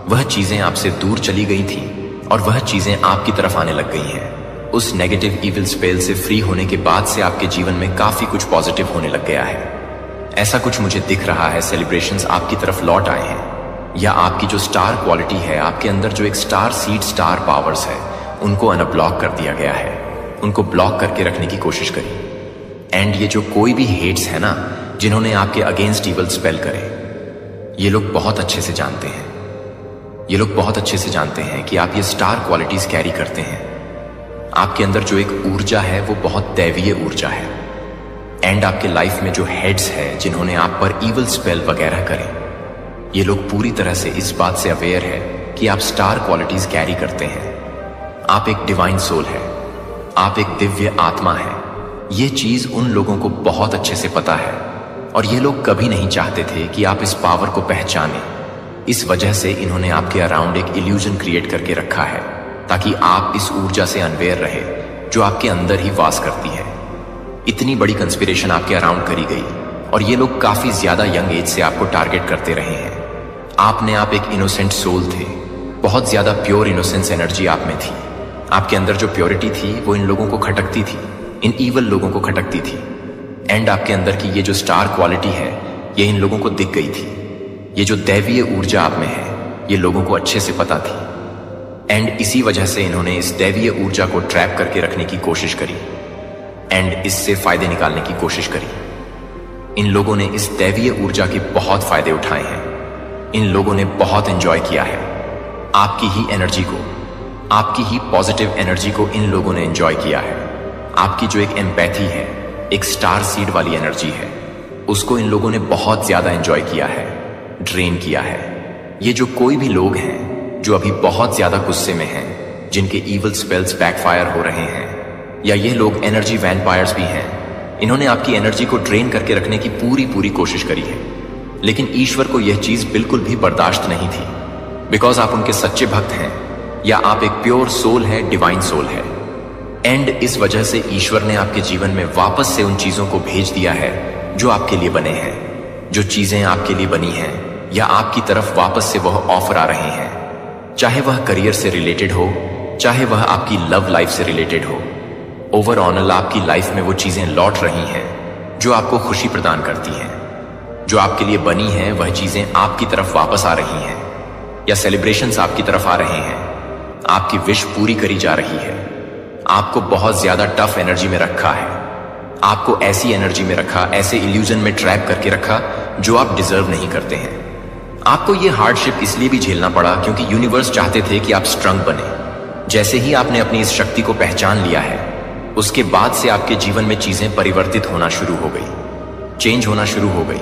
वह चीजें आपसे दूर चली गई थी और वह चीजें आपकी तरफ आने लग गई हैं। उस नेगेटिव ईविल स्पेल से फ्री होने के बाद से आपके जीवन में काफी कुछ पॉजिटिव होने लग गया है। ऐसा कुछ मुझे दिख रहा है। सेलिब्रेशंस आपकी तरफ लौट आए हैं, या आपकी जो स्टार क्वालिटी है, आपके अंदर जो एक स्टार सीड, स्टार पावर्स है, उनको अनब्लॉक कर दिया गया है। उनको ब्लॉक करके रखने की कोशिश करी। एंड ये जो कोई भी हेट्स है ना, जिन्होंने आपके अगेंस्ट ईवल स्पेल करे, ये लोग बहुत अच्छे से जानते हैं। ये लोग बहुत अच्छे से जानते हैं कि आप ये स्टार क्वालिटीज कैरी करते हैं। आपके अंदर जो एक ऊर्जा है वो बहुत दैवीय ऊर्जा है। एंड आपके लाइफ में जो हेड्स है जिन्होंने आप पर ईवल स्पेल वगैरह करे, ये लोग पूरी तरह से इस बात से अवेयर है कि आप स्टार क्वालिटीज कैरी करते हैं। आप एक डिवाइन सोल है, आप एक दिव्य आत्मा है। ये चीज उन लोगों को बहुत अच्छे से पता है और ये लोग कभी नहीं चाहते थे कि आप इस पावर को पहचानें। इस वजह से इन्होंने आपके अराउंड एक इल्यूजन क्रिएट करके रखा है ताकि आप इस ऊर्जा से अनवेयर रहे जो आपके अंदर ही वास करती है। इतनी बड़ी कंस्पिरेशन आपके अराउंड करी गई और ये लोग काफी ज्यादा यंग एज से आपको टारगेट करते रहे हैं। आप एक इनोसेंट सोल थे, बहुत ज्यादा प्योर इनोसेंस एनर्जी आप में थी। आपके अंदर जो प्योरिटी थी वो इन लोगों को खटकती थी, इन ईवल लोगों को खटकती थी। एंड आपके अंदर की ये जो स्टार क्वालिटी है, ये इन लोगों को दिख गई थी। ये जो दैवीय ऊर्जा आप में है, ये लोगों को अच्छे से पता थी। एंड इसी वजह से इन्होंने इस दैवीय ऊर्जा को ट्रैप करके रखने की कोशिश करी एंड इससे फायदे निकालने की कोशिश करी। इन लोगों ने इस दैवीय ऊर्जा के बहुत फायदे उठाए हैं। इन लोगों ने बहुत एंजॉय किया है आपकी ही एनर्जी को, आपकी ही पॉजिटिव एनर्जी को इन लोगों ने एंजॉय किया है। आपकी जो एक एम्पैथी है, एक स्टार सीड वाली एनर्जी है, उसको इन लोगों ने बहुत ज्यादा एंजॉय किया है, ड्रेन किया है। ये जो कोई भी लोग हैं जो अभी बहुत ज्यादा गुस्से में हैं, जिनके ईवल स्पेल्स बैकफायर हो रहे हैं, या ये लोग एनर्जी वैम्पायर्स भी हैं, इन्होंने आपकी एनर्जी को ड्रेन करके रखने की पूरी कोशिश करी है। लेकिन ईश्वर को यह चीज बिल्कुल भी बर्दाश्त नहीं थी, बिकॉज आप उनके सच्चे भक्त हैं, या आप एक प्योर सोल है, डिवाइन सोल है। एंड इस वजह से ईश्वर ने आपके जीवन में वापस से उन चीजों को भेज दिया है जो आपके लिए बने हैं। जो चीजें आपके लिए बनी हैं या आपकी तरफ वापस से वह ऑफर आ रहे हैं, चाहे वह करियर से रिलेटेड हो, चाहे वह आपकी लव लाइफ से रिलेटेड हो। ओवरऑल आपकी लाइफ में वो चीजें लौट रही हैं जो आपको खुशी प्रदान करती हैं। जो आपके लिए बनी हैं वह चीजें आपकी तरफ वापस आ रही हैं, या सेलिब्रेशंस आपकी तरफ आ रहे हैं। आपकी विश पूरी करी जा रही है। आपको बहुत ज्यादा टफ एनर्जी में रखा है, आपको ऐसी एनर्जी में रखा, ऐसे इल्यूजन में ट्रैप करके रखा जो आप डिजर्व नहीं करते हैं। आपको ये हार्डशिप इसलिए भी झेलना पड़ा क्योंकि यूनिवर्स चाहते थे कि आप स्ट्रंग बने। जैसे ही आपने अपनी इस शक्ति को पहचान लिया है, उसके बाद से आपके जीवन में चीजें परिवर्तित होना शुरू हो गई, चेंज होना शुरू हो गई।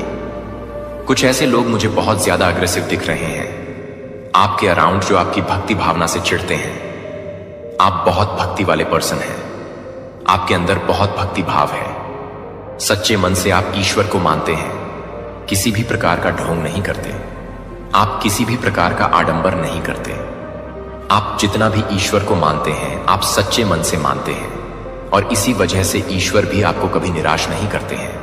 कुछ ऐसे लोग मुझे बहुत ज्यादा अग्रेसिव दिख रहे हैं आपके अराउंड, जो आपकी भक्ति भावना से चिढ़ते हैं। आप बहुत भक्ति वाले पर्सन हैं, आपके अंदर बहुत भक्ति भाव है। सच्चे मन से आप ईश्वर को मानते हैं, किसी भी प्रकार का ढोंग नहीं करते, आप किसी भी प्रकार का आडंबर नहीं करते। आप जितना भी ईश्वर को मानते हैं, आप सच्चे मन से मानते हैं, और इसी वजह से ईश्वर भी आपको कभी निराश नहीं करते हैं।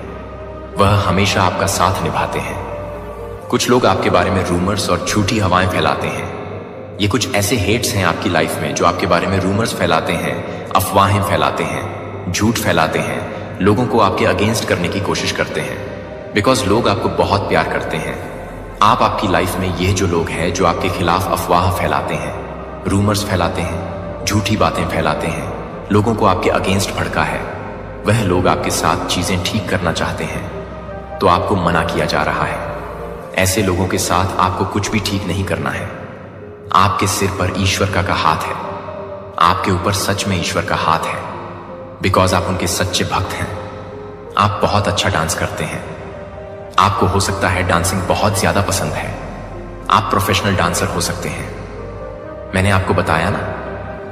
वह हमेशा आपका साथ निभाते हैं। कुछ लोग आपके बारे में रूमर्स और झूठी हवाएं फैलाते हैं। ये कुछ ऐसे हेट्स हैं आपकी लाइफ में जो आपके बारे में रूमर्स फैलाते हैं, अफवाहें फैलाते हैं, झूठ फैलाते हैं, लोगों को आपके अगेंस्ट करने की कोशिश करते हैं, बिकॉज लोग आपको बहुत प्यार करते हैं। आपकी लाइफ में ये जो लोग हैं जो आपके खिलाफ अफवाह फैलाते हैं, रूमर्स फैलाते हैं, झूठी बातें फैलाते हैं, लोगों को आपके अगेंस्ट भड़का है, वह लोग आपके साथ चीजें ठीक करना चाहते हैं, तो आपको मना किया जा रहा है। ऐसे लोगों के साथ आपको कुछ भी ठीक नहीं करना है। आपके सिर पर ईश्वर का हाथ है, आपके ऊपर सच में ईश्वर का हाथ है, बिकॉज आप उनके सच्चे भक्त हैं। आप बहुत अच्छा डांस करते हैं, आपको हो सकता है डांसिंग बहुत ज्यादा पसंद है, आप प्रोफेशनल डांसर हो सकते हैं। मैंने आपको बताया ना,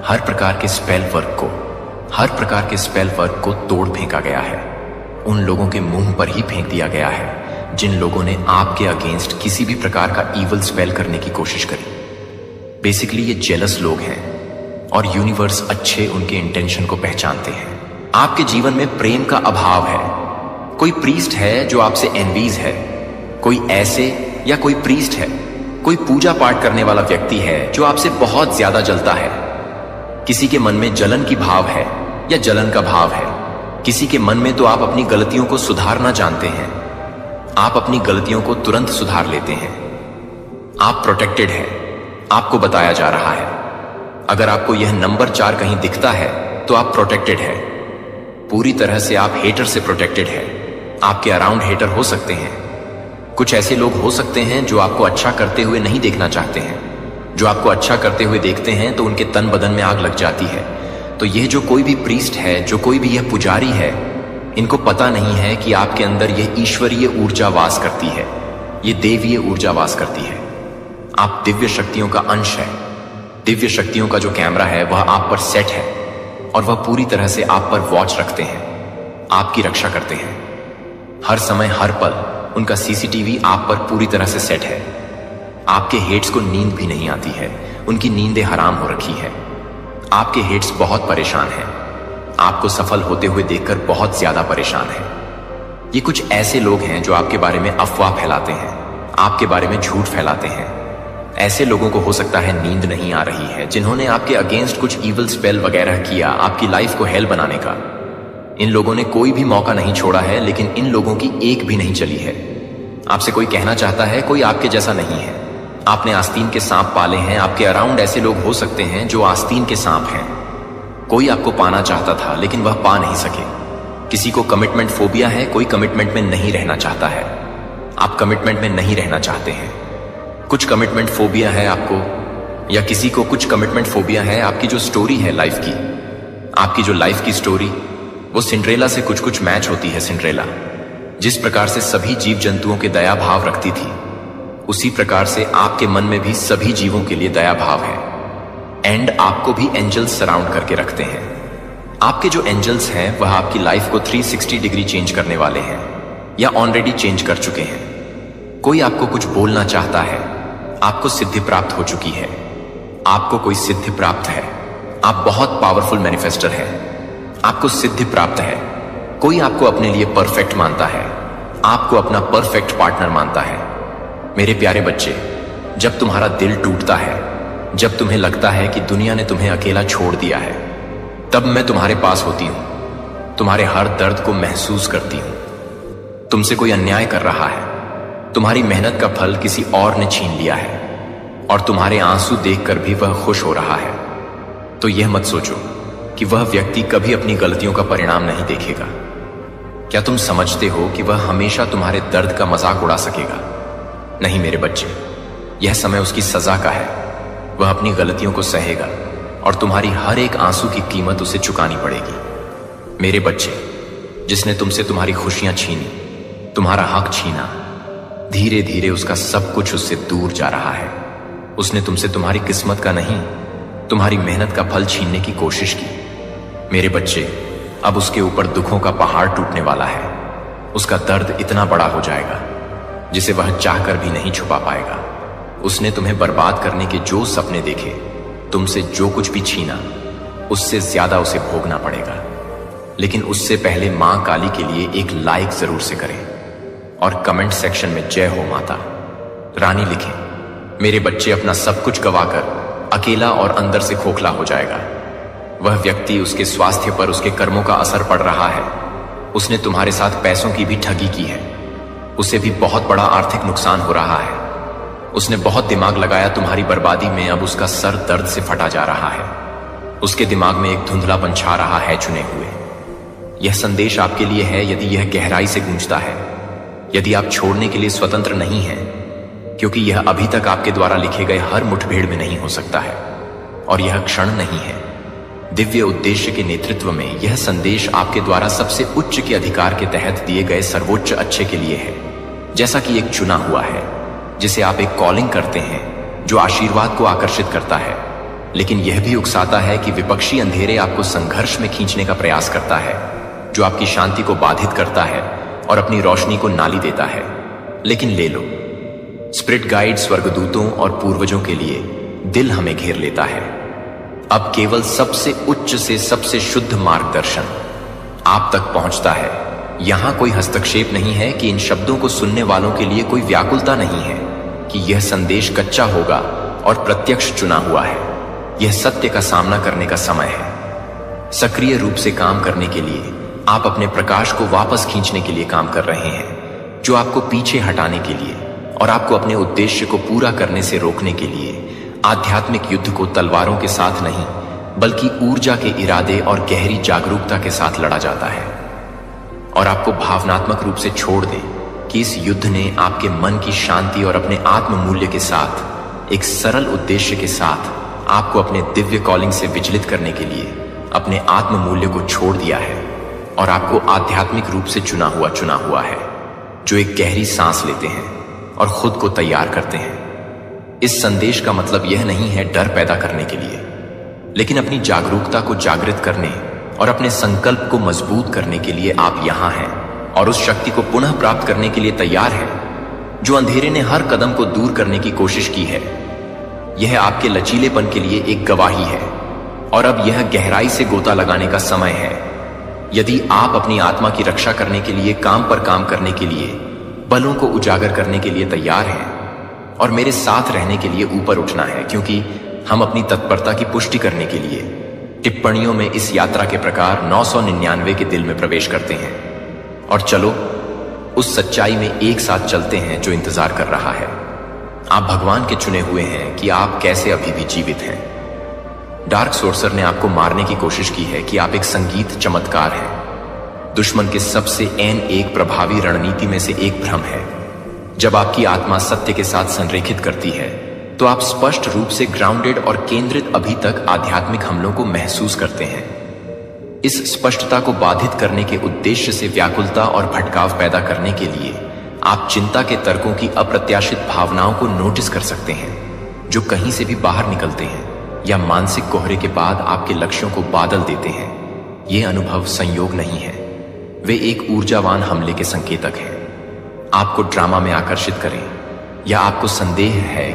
हर प्रकार के स्पेल वर्क को तोड़ फेंका गया है। उन लोगों के मुंह पर ही फेंक दिया गया है जिन लोगों ने आपके अगेंस्ट किसी भी प्रकार का ईवल स्पेल करने की कोशिश करी। बेसिकली ये जेलस लोग हैं, और यूनिवर्स अच्छे उनके इंटेंशन को पहचानते हैं। आपके जीवन में प्रेम का अभाव है। कोई प्रीस्ट है जो आपसे एनवीज है, कोई ऐसे या कोई प्रीस्ट है, कोई पूजा पाठ करने वाला व्यक्ति है जो आपसे बहुत ज्यादा जलता है। किसी के मन में जलन की भाव है या जलन का भाव है, किसी के मन में तो आप अपनी गलतियों को सुधारना जानते हैं, आप अपनी गलतियों को तुरंत सुधार लेते हैं। आप प्रोटेक्टेड हैं, आपको बताया जा रहा है। अगर आपको यह नंबर 4 कहीं दिखता है तो आप प्रोटेक्टेड है, पूरी तरह से आप हेटर से प्रोटेक्टेड है। आपके अराउंड हेटर हो सकते हैं, कुछ ऐसे लोग हो सकते हैं जो आपको अच्छा करते हुए नहीं देखना चाहते हैं, जो आपको अच्छा करते हुए देखते हैं तो उनके तन बदन में आग लग जाती है। तो यह जो कोई भी प्रीस्ट है, जो कोई भी यह पुजारी है, इनको पता नहीं है कि आपके अंदर यह ईश्वरीय ऊर्जा वास करती है, ये देवीय ऊर्जा वास करती है। आप दिव्य शक्तियों का अंश है। दिव्य शक्तियों का जो कैमरा है वह आप पर सेट है, और वह पूरी तरह से आप पर वॉच रखते हैं, आपकी रक्षा करते हैं। हर समय हर पल उनका सीसीटीवी आप पर पूरी तरह से सेट है। आपके हेट्स को नींद भी नहीं आती है, उनकी नींदें हराम हो रखी है। आपके हेट्स बहुत परेशान हैं, आपको सफल होते हुए देखकर बहुत ज्यादा परेशान हैं। ये कुछ ऐसे लोग हैं जो आपके बारे में अफवाह फैलाते हैं, आपके बारे में झूठ फैलाते हैं। ऐसे लोगों को हो सकता है नींद नहीं आ रही है, जिन्होंने आपके अगेंस्ट कुछ इविल स्पेल वगैरह किया आपकी लाइफ को हेल बनाने का। इन लोगों ने कोई भी मौका नहीं छोड़ा है, लेकिन इन लोगों की एक भी नहीं चली है। आपसे कोई कहना चाहता है कोई आपके जैसा नहीं है, आपने आस्तीन के सांप पाले हैं। आपके अराउंड ऐसे लोग हो सकते हैं जो आस्तीन के सांप हैं। कोई आपको पाना चाहता था लेकिन वह पा नहीं सके। किसी को कमिटमेंट फोबिया है, कोई कमिटमेंट में नहीं रहना चाहता है। आप कमिटमेंट में नहीं रहना चाहते हैं। कुछ कमिटमेंट फोबिया है आपको, या किसी को कुछ कमिटमेंट फोबिया है। आपकी जो स्टोरी है लाइफ की, आपकी जो लाइफ की स्टोरी, वो सिंड्रेला से कुछ कुछ मैच होती है। सिंड्रेला जिस प्रकार से सभी जीव जंतुओं के दया भाव रखती थी, उसी प्रकार से आपके मन में भी सभी जीवों के लिए दया भाव है। एंड आपको भी एंजल्स सराउंड करके रखते हैं। आपके जो एंजल्स हैं वह आपकी लाइफ को 360 डिग्री चेंज करने वाले हैं, या ऑलरेडी चेंज कर चुके हैं। कोई आपको कुछ बोलना चाहता है, आपको सिद्धि प्राप्त हो चुकी है, आपको कोई सिद्धि प्राप्त है। आप बहुत पावरफुल मैनिफेस्टर हैं, आपको सिद्धि प्राप्त है। कोई आपको अपने लिए परफेक्ट मानता है, आपको अपना परफेक्ट पार्टनर मानता है। मेरे प्यारे बच्चे, जब तुम्हारा दिल टूटता है, जब तुम्हें लगता है कि दुनिया ने तुम्हें अकेला छोड़ दिया है, तब मैं तुम्हारे पास होती हूं, तुम्हारे हर दर्द को महसूस करती हूं। तुमसे कोई अन्याय कर रहा है, तुम्हारी मेहनत का फल किसी और ने छीन लिया है, और तुम्हारे आंसू देखकर भी वह खुश हो रहा है। तो यह मत सोचो कि वह व्यक्ति कभी अपनी गलतियों का परिणाम नहीं देखेगा। क्या तुम समझते हो कि वह हमेशा तुम्हारे दर्द का मजाक उड़ा सकेगा? नहीं मेरे बच्चे, यह समय उसकी सजा का है। वह अपनी गलतियों को सहेगा और तुम्हारी हर एक आंसू की कीमत उसे चुकानी पड़ेगी। मेरे बच्चे, जिसने तुमसे तुम्हारी खुशियां छीनी, तुम्हारा हक छीना, धीरे धीरे उसका सब कुछ उससे दूर जा रहा है। उसने तुमसे तुम्हारी किस्मत का नहीं, तुम्हारी मेहनत का फल छीनने की कोशिश की। मेरे बच्चे, अब उसके ऊपर दुखों का पहाड़ टूटने वाला है। उसका दर्द इतना बड़ा हो जाएगा जिसे वह चाहकर भी नहीं छुपा पाएगा। उसने तुम्हें बर्बाद करने के जो सपने देखे, तुमसे जो कुछ भी छीना, उससे ज्यादा उसे भोगना पड़ेगा। लेकिन उससे पहले मां काली के लिए एक लाइक जरूर से करें और कमेंट सेक्शन में जय हो माता रानी लिखें। मेरे बच्चे, अपना सब कुछ गवाकर अकेला और अंदर से खोखला हो जाएगा। वह व्यक्ति, उसके स्वास्थ्य पर उसके कर्मों का असर पड़ रहा है। उसने तुम्हारे साथ पैसों की भी ठगी की है। उसे भी बहुत बड़ा आर्थिक नुकसान हो रहा है। उसने बहुत दिमाग लगाया तुम्हारी बर्बादी में। अब उसका सर दर्द से फटा जा रहा है। उसके दिमाग में एक धुंधलापन छा रहा है चुने हुए। यह संदेश आपके लिए है यदि यह गहराई से गूंजता है, यदि आप छोड़ने के लिए स्वतंत्र नहीं हैं, क्योंकि यह अभी तक आपके द्वारा लिखे गए हर मुठभेड़ में नहीं हो सकता है और यह क्षण नहीं है। दिव्य उद्देश्य के नेतृत्व में यह संदेश आपके द्वारा सबसे उच्च के अधिकार के तहत दिए गए सर्वोच्च अच्छे के लिए है। जैसा कि एक चुना हुआ है जिसे आप एक कॉलिंग करते हैं, जो आशीर्वाद को आकर्षित करता है, लेकिन यह भी उकसाता है कि विपक्षी अंधेरे आपको संघर्ष में खींचने का प्रयास करता है, जो आपकी शांति को बाधित करता है और अपनी रोशनी को नाली देता है। लेकिन ले लो, स्पिरिट गाइड, स्वर्गदूतों और पूर्वजों के लिए दिल हमें घेर लेता है। अब केवल सबसे उच्च से सबसे शुद्ध मार्गदर्शन आप तक पहुंचता है। यहां कोई हस्तक्षेप नहीं है कि इन शब्दों को सुनने वालों के लिए कोई व्याकुलता नहीं है कि यह संदेश कच्चा होगा और प्रत्यक्ष चुना हुआ है। यह सत्य का सामना करने का समय है। सक्रिय रूप से काम करने के लिए आप अपने प्रकाश को वापस खींचने के लिए काम कर रहे हैं, जो आपको पीछे हटाने के लिए और आपको अपने उद्देश्य को पूरा करने से रोकने के लिए आध्यात्मिक युद्ध को तलवारों के साथ नहीं, बल्कि ऊर्जा के इरादे और गहरी जागरूकता के साथ लड़ा जाता है। और आपको भावनात्मक रूप से छोड़ दें कि इस युद्ध ने आपके मन की शांति और अपने आत्म मूल्य के साथ एक सरल उद्देश्य के साथ आपको अपने दिव्य कॉलिंग से विचलित करने के लिए अपने आत्म मूल्य को छोड़ दिया है और आपको आध्यात्मिक रूप से चुना हुआ है, जो एक गहरी सांस लेते हैं और खुद को तैयार करते हैं। इस संदेश का मतलब यह नहीं है डर पैदा करने के लिए, लेकिन अपनी जागरूकता को जागृत करने और अपने संकल्प को मजबूत करने के लिए आप यहां हैं और उस शक्ति को पुनः प्राप्त करने के लिए तैयार हैं जो अंधेरे ने हर कदम को दूर करने की कोशिश की है। यह आपके लचीलेपन के लिए एक गवाही है और अब यह गहराई से गोता लगाने का समय है। यदि आप अपनी आत्मा की रक्षा करने के लिए काम पर काम करने के लिए, बलों को उजागर करने के लिए तैयार हैं और मेरे साथ रहने के लिए ऊपर उठना है, क्योंकि हम अपनी तत्परता की पुष्टि करने के लिए टिप्पणियों में इस यात्रा के प्रकार 999 के दिल में प्रवेश करते हैं। और चलो उस सच्चाई में एक साथ चलते हैं जो इंतजार कर रहा है। आप भगवान के चुने हुए हैं कि आप कैसे अभी भी जीवित हैं। डार्क सोर्सर ने आपको मारने की कोशिश की है कि आप एक संगीत चमत्कार हैं। दुश्मन के सबसे एक प्रभावी रणनीति में से एक भ्रम है। जब आपकी आत्मा सत्य के साथ संरेखित करती है तो आप स्पष्ट रूप से ग्राउंडेड और केंद्रित अभी तक आध्यात्मिक हमलों को महसूस करते हैं। इस स्पष्टता को बाधित करने के उद्देश्य से व्याकुलता और भटकाव पैदा करने के लिए आप चिंता के तर्कों की अप्रत्याशित भावनाओं को नोटिस कर सकते हैं, जो कहीं से भी बाहर निकलते हैं या मानसिक कोहरे के बाद आपके लक्ष्यों को बादल देते हैं। ये अनुभव संयोग नहीं है, वे एक ऊर्जावान हमले के संकेतक हैं। आपको ड्रामा में आकर्षित करें या आपको संदेह है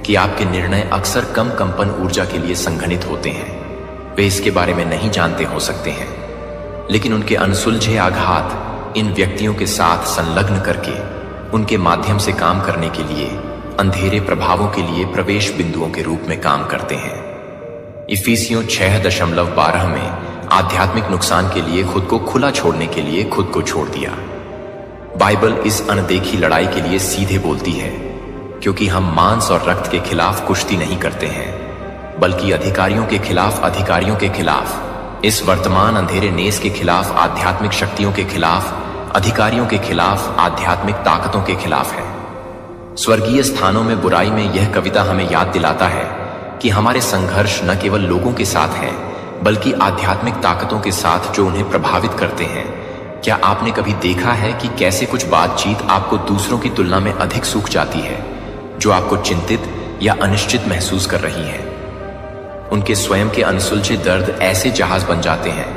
कि आपके निर्णय अक्सर कम कंपन ऊर्जा के लिए संघनित होते हैं। वे इसके बारे में नहीं जानते हो सकते हैं, लेकिन उनके अनसुलझे आघात इन व्यक्तियों के साथ संलग्न करके उनके माध्यम से काम करने के लिए अंधेरे प्रभावों के लिए प्रवेश बिंदुओं के रूप में काम करते हैं। इफिसियों 6:12 में आध्यात्मिक नुकसान के लिए खुद को खुला छोड़ने के लिए खुद को छोड़ दिया। बाइबल इस अनदेखी लड़ाई के लिए सीधे बोलती है, क्योंकि हम मांस और रक्त के खिलाफ कुश्ती नहीं करते हैं, बल्कि अधिकारियों के खिलाफ, इस वर्तमान अंधेरे नेस के खिलाफ, आध्यात्मिक शक्तियों के खिलाफ, अधिकारियों के खिलाफ, आध्यात्मिक ताकतों के खिलाफ है। स्वर्गीय स्थानों में बुराई में यह कविता हमें याद दिलाता है कि हमारे संघर्ष न केवल लोगों के साथ हैं, बल्कि आध्यात्मिक ताकतों के साथ जो उन्हें प्रभावित करते हैं। क्या आपने कभी देखा है कि कैसे कुछ बातचीत आपको दूसरों की तुलना में अधिक सूख जाती है, जो आपको चिंतित या अनिश्चित महसूस कर रही है? उनके स्वयं के अनसुलझे दर्द ऐसे जहाज बन जाते हैं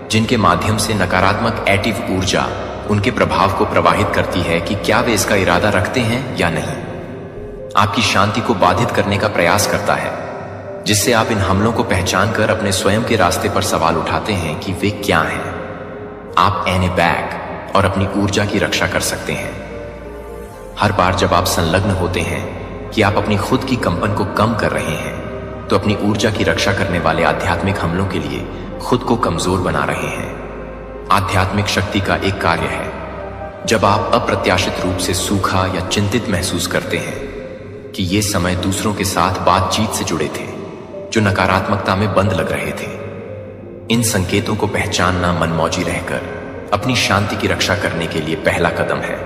जिनके माध्यम से नकारात्मक एटिव ऊर्जा उनके प्रभाव को प्रवाहित करती है कि क्या वे इसका इरादा रखते हैं या नहीं। आपकी शांति को बाधित करने का प्रयास करता है, जिससे आप इन हमलों को पहचान कर अपने स्वयं के रास्ते पर सवाल उठाते हैं कि वे क्या हैं। आप एने बैक और अपनी ऊर्जा की रक्षा कर सकते हैं। हर बार जब आप संलग्न होते हैं कि आप अपनी खुद की कंपन को कम कर रहे हैं, तो अपनी ऊर्जा की रक्षा करने वाले आध्यात्मिक हमलों के लिए खुद को कमजोर बना रहे हैं। आध्यात्मिक शक्ति का एक कार्य है, जब आप अप्रत्याशित रूप से सूखा या चिंतित महसूस करते हैं कि ये समय दूसरों के साथ बातचीत से जुड़े थे जो नकारात्मकता में बंद लग रहे थे। इन संकेतों को पहचानना मनमौजी रहकर अपनी शांति की रक्षा करने के लिए पहला कदम है,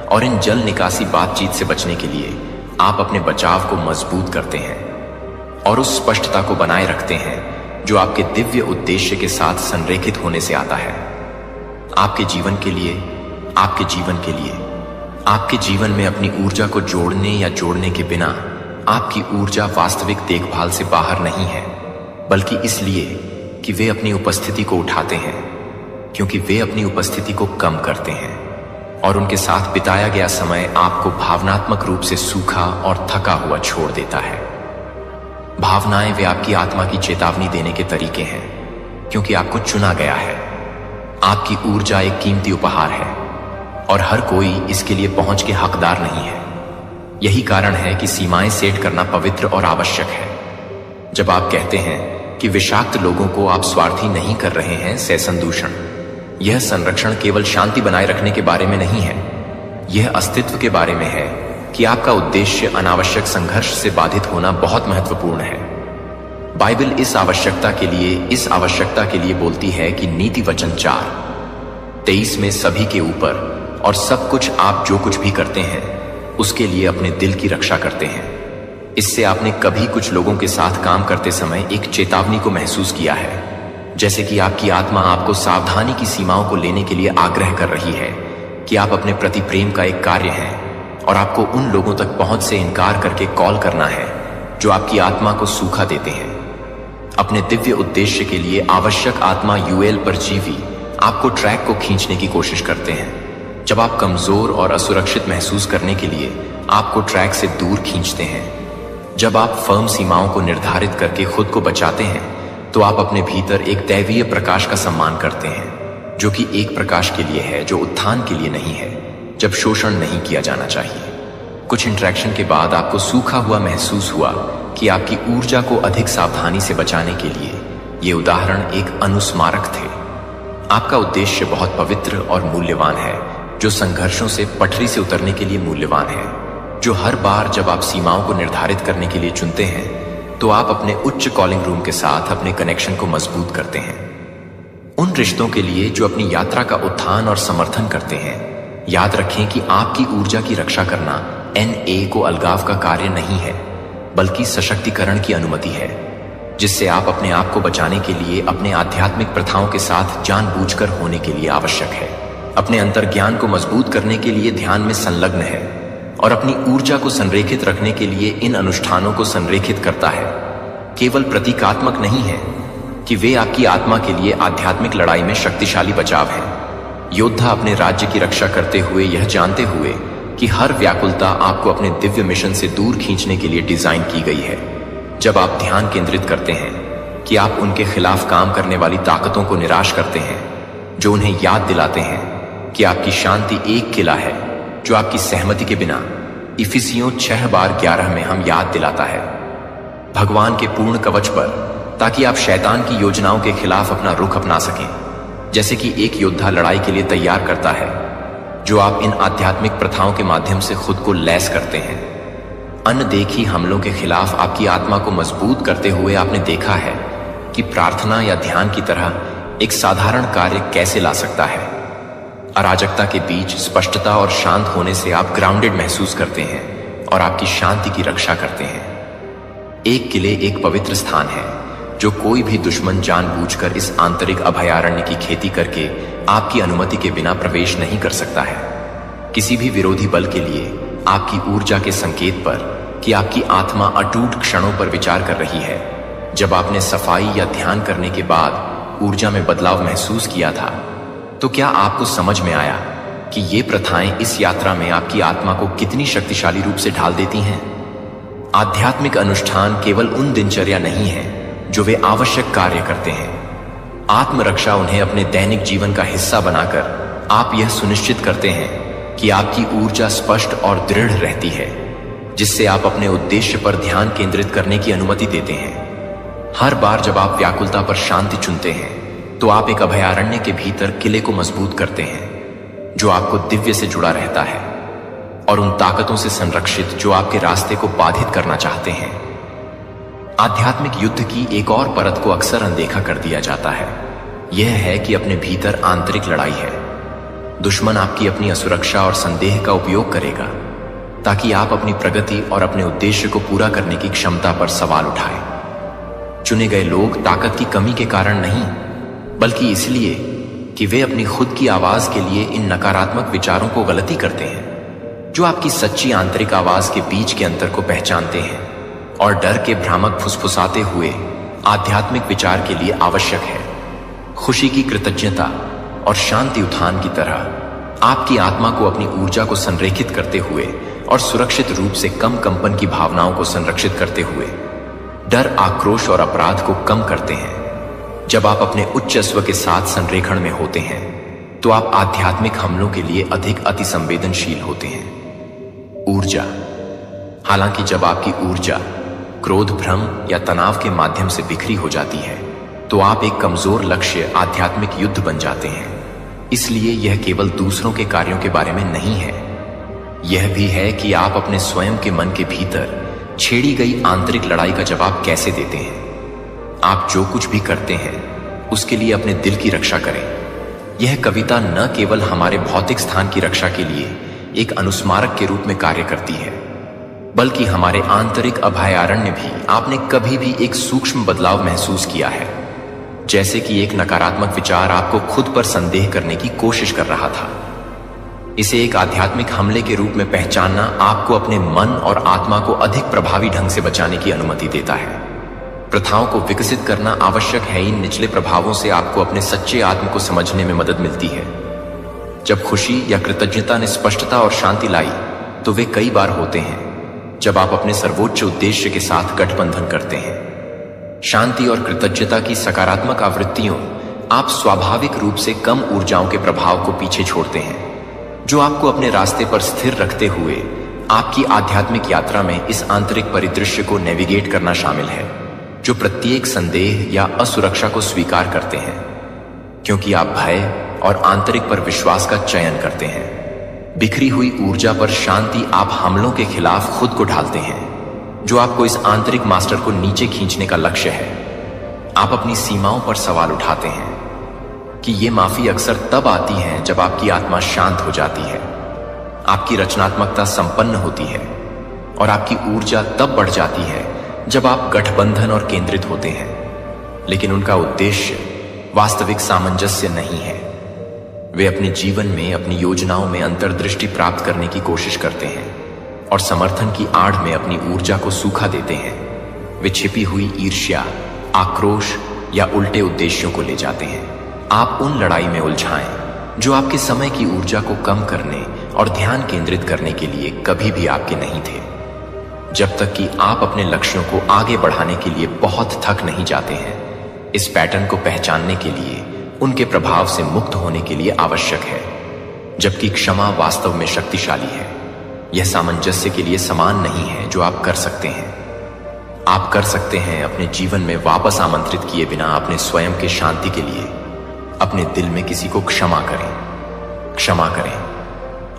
और इन जल निकासी बातचीत से बचने के लिए आप अपने बचाव को मजबूत करते हैं और उस स्पष्टता को बनाए रखते हैं जो आपके दिव्य उद्देश्य के साथ संरेखित होने से आता है। आपके जीवन के लिए, आपके जीवन में अपनी ऊर्जा को जोड़ने या जोड़ने के बिना आपकी ऊर्जा वास्तविक देखभाल से बाहर नहीं है, बल्कि इसलिए कि वे अपनी उपस्थिति को उठाते हैं, क्योंकि वे अपनी उपस्थिति को कम करते हैं और उनके साथ बिताया गया समय आपको भावनात्मक रूप से सूखा और थका हुआ छोड़ देता है। भावनाएं वे आपकी आत्मा की चेतावनी देने के तरीके हैं, क्योंकि आपको चुना गया है। आपकी ऊर्जा एक कीमती उपहार है और हर कोई इसके लिए पहुंच के हकदार नहीं है। यही कारण है कि सीमाएं सेट करना पवित्र और आवश्यक है। जब आप कहते हैं कि विषाक्त लोगों को आप स्वार्थी नहीं कर रहे हैं, सहसंदूषण, यह संरक्षण केवल शांति बनाए रखने के बारे में नहीं है, यह अस्तित्व के बारे में है कि आपका उद्देश्य अनावश्यक संघर्ष से बाधित होना बहुत महत्वपूर्ण है। बाइबल इस आवश्यकता के लिए बोलती है कि नीति वचन 4:23 में सभी के ऊपर और सब कुछ आप जो कुछ भी करते हैं उसके लिए अपने दिल की रक्षा करते हैं। इससे आपने कभी कुछ लोगों के साथ काम करते समय एक चेतावनी को महसूस किया है, जैसे कि आपकी आत्मा आपको सावधानी की सीमाओं को लेने के लिए आग्रह कर रही है कि आप अपने प्रति प्रेम का एक कार्य हैं और आपको उन लोगों तक पहुंच से इनकार करके कॉल करना है जो आपकी आत्मा को सूखा देते हैं। अपने दिव्य उद्देश्य के लिए आवश्यक आत्मा यूएल परजीवी आपको ट्रैक को खींचने की कोशिश करते हैं। जब आप कमजोर और असुरक्षित महसूस करने के लिए आपको ट्रैक से दूर खींचते हैं, जब आप फर्म सीमाओं को निर्धारित करके खुद को बचाते हैं, तो आप अपने भीतर एक दैवीय प्रकाश का सम्मान करते हैं, जो कि एक प्रकाश के लिए है जो उत्थान के लिए नहीं है, जब शोषण नहीं किया जाना चाहिए। कुछ इंटरेक्शन के बाद आपको सूखा हुआ महसूस हुआ कि आपकी ऊर्जा को अधिक सावधानी से बचाने के लिए ये उदाहरण एक अनुस्मारक थे। आपका उद्देश्य बहुत पवित्र और मूल्यवान है, जो संघर्षों से पटरी से उतरने के लिए मूल्यवान है, जो हर बार जब आप सीमाओं को निर्धारित करने के लिए चुनते हैं, तो आप अपने उच्च कॉलिंग रूम के साथ अपने कनेक्शन को मजबूत करते हैं। उन रिश्तों के लिए जो अपनी यात्रा का उत्थान और समर्थन करते हैं, याद रखें कि आपकी ऊर्जा की रक्षा करना NA को अलगाव का कार्य नहीं है, बल्कि सशक्तिकरण की अनुमति है, जिससे आप अपने आप को बचाने के लिए अपने आध्यात्मिक प्रथाओं के साथ जानबूझकर होने के लिए आवश्यक है। अपने अंतर्ज्ञान को मजबूत करने के लिए ध्यान में संलग्न है और अपनी ऊर्जा को संरेखित रखने के लिए इन अनुष्ठानों को संरेखित करता है। केवल प्रतीकात्मक नहीं है कि वे आपकी आत्मा के लिए आध्यात्मिक लड़ाई में शक्तिशाली बचाव है। योद्धा अपने राज्य की रक्षा करते हुए, यह जानते हुए कि हर व्याकुलता आपको अपने दिव्य मिशन से दूर खींचने के लिए डिजाइन की गई है। जब आप ध्यान केंद्रित करते हैं कि आप उनके खिलाफ काम करने वाली ताकतों को निराश करते हैं, जो उन्हें याद दिलाते हैं कि आपकी शांति एक किला है जो आपकी सहमति के बिना, इफिसियों 6:11 में हम याद दिलाता है, भगवान के पूर्ण कवच पर, ताकि आप शैतान की योजनाओं के खिलाफ अपना रुख अपना सकें, जैसे कि एक योद्धा लड़ाई के लिए तैयार करता है, जो आप इन आध्यात्मिक प्रथाओं के माध्यम से खुद को लैस करते हैं। अनदेखी हमलों के खिलाफ आपकी आत्मा को मजबूत करते हुए आपने देखा है कि प्रार्थना या ध्यान की तरह एक साधारण कार्य कैसे ला सकता है। अराजकता के बीच स्पष्टता और शांत होने से आप ग्राउंडेड महसूस करते हैं और आपकी शांति की रक्षा करते हैं। एक किले एक पवित्र स्थान है जो कोई भी दुश्मन जानबूझकर इस आंतरिक अभयारण्य की खेती करके आपकी अनुमति के बिना प्रवेश नहीं कर सकता है। किसी भी विरोधी बल के लिए आपकी ऊर्जा के संकेत पर कि आपकी आत्मा अटूट क्षणों पर विचार कर रही है। जब आपने सफाई या ध्यान करने के बाद ऊर्जा में बदलाव महसूस किया था, तो क्या आपको समझ में आया कि ये प्रथाएं इस यात्रा में आपकी आत्मा को कितनी शक्तिशाली रूप से ढाल देती हैं? आध्यात्मिक अनुष्ठान केवल उन दिनचर्या नहीं है जो वे आवश्यक कार्य करते हैं। आत्मरक्षा उन्हें अपने दैनिक जीवन का हिस्सा बनाकर आप यह सुनिश्चित करते हैं कि आपकी ऊर्जा स्पष्ट और दृढ़ रहती है, जिससे आप अपने उद्देश्य पर ध्यान केंद्रित करने की अनुमति देते हैं। हर बार जब आप व्याकुलता पर शांति चुनते हैं, तो आप एक अभयारण्य के भीतर किले को मजबूत करते हैं जो आपको दिव्य से जुड़ा रहता है और उन ताकतों से संरक्षित जो आपके रास्ते को बाधित करना चाहते हैं। आध्यात्मिक युद्ध की एक और परत को अक्सर अनदेखा कर दिया जाता है। यह है कि अपने भीतर आंतरिक लड़ाई है। दुश्मन आपकी अपनी असुरक्षा और संदेह का उपयोग करेगा ताकि आप अपनी प्रगति और अपने उद्देश्य को पूरा करने की क्षमता पर सवाल उठाएं। चुने गए लोग ताकत की कमी के कारण नहीं, बल्कि इसलिए कि वे अपनी खुद की आवाज के लिए इन नकारात्मक विचारों को गलती करते हैं जो आपकी सच्ची आंतरिक आवाज के बीच के अंतर को पहचानते हैं और डर के भ्रामक फुसफुसाते हुए आध्यात्मिक विचार के लिए आवश्यक है। खुशी की कृतज्ञता और शांति उत्थान की तरह आपकी आत्मा को अपनी ऊर्जा को संरेखित करते हुए और सुरक्षित रूप से कम कंपन की भावनाओं को संरक्षित करते हुए डर, आक्रोश और अपराध को कम करते हैं। जब आप अपने उच्च स्व के साथ संरेखण में होते हैं, तो आप आध्यात्मिक हमलों के लिए अधिक अति संवेदनशील होते हैं। ऊर्जा। हालांकि जब आपकी ऊर्जा क्रोध, भ्रम या तनाव के माध्यम से बिखरी हो जाती है, तो आप एक कमजोर लक्ष्य आध्यात्मिक युद्ध बन जाते हैं। इसलिए यह केवल दूसरों के कार्यों के बारे में नहीं है, यह भी है कि आप अपने स्वयं के मन के भीतर छेड़ी गई आंतरिक लड़ाई का जवाब कैसे देते हैं। आप जो कुछ भी करते हैं उसके लिए अपने दिल की रक्षा करें। यह कविता न केवल हमारे भौतिक स्थान की रक्षा के लिए एक अनुस्मारक के रूप में कार्य करती है, बल्कि हमारे आंतरिक अभयारण्य भी आपने कभी भी एक सूक्ष्म बदलाव महसूस किया है, जैसे कि एक नकारात्मक विचार आपको खुद पर संदेह करने की कोशिश कर रहा था। इसे एक आध्यात्मिक हमले के रूप में पहचानना आपको अपने मन और आत्मा को अधिक प्रभावी ढंग से बचाने की अनुमति देता है। प्रथाओं को विकसित करना आवश्यक है। इन निचले प्रभावों से आपको अपने सच्चे आत्म को समझने में मदद मिलती है। जब खुशी या कृतज्ञता ने स्पष्टता और शांति लाई, तो वे कई बार होते हैं जब आप अपने सर्वोच्च उद्देश्य के साथ गठबंधन करते हैं। शांति और कृतज्ञता की सकारात्मक आवृत्तियों आप स्वाभाविक रूप से कम ऊर्जाओं के प्रभाव को पीछे छोड़ते हैं, जो आपको अपने रास्ते पर स्थिर रखते हुए आपकी आध्यात्मिक यात्रा में इस आंतरिक परिदृश्य को नेविगेट करना शामिल है, जो प्रत्येक संदेह या असुरक्षा को स्वीकार करते हैं, क्योंकि आप भय और आंतरिक पर विश्वास का चयन करते हैं। बिखरी हुई ऊर्जा पर शांति आप हमलों के खिलाफ खुद को ढालते हैं, जो आपको इस आंतरिक मास्टर को नीचे खींचने का लक्ष्य है। आप अपनी सीमाओं पर सवाल उठाते हैं कि ये माफी अक्सर तब आती है जब आपकी आत्मा शांत हो जाती है, आपकी रचनात्मकता संपन्न होती है और आपकी ऊर्जा तब बढ़ जाती है जब आप गठबंधन और केंद्रित होते हैं, लेकिन उनका उद्देश्य वास्तविक सामंजस्य नहीं है। वे अपने जीवन में अपनी योजनाओं में अंतर्दृष्टि प्राप्त करने की कोशिश करते हैं और समर्थन की आड़ में अपनी ऊर्जा को सूखा देते हैं। वे छिपी हुई ईर्ष्या, आक्रोश या उल्टे उद्देश्यों को ले जाते हैं। आप उन लड़ाई में उलझाएं जो आपके समय की ऊर्जा को कम करने और ध्यान केंद्रित करने के लिए कभी भी आपके नहीं थे, जब तक कि आप अपने लक्ष्यों को आगे बढ़ाने के लिए बहुत थक नहीं जाते हैं। इस पैटर्न को पहचानने के लिए उनके प्रभाव से मुक्त होने के लिए आवश्यक है, जबकि क्षमा वास्तव में शक्तिशाली है। यह सामंजस्य के लिए समान नहीं है जो आप कर सकते हैं। आप कर सकते हैं अपने जीवन में वापस आमंत्रित किए बिना अपने स्वयं के शांति के लिए अपने दिल में किसी को क्षमा करें। क्षमा करें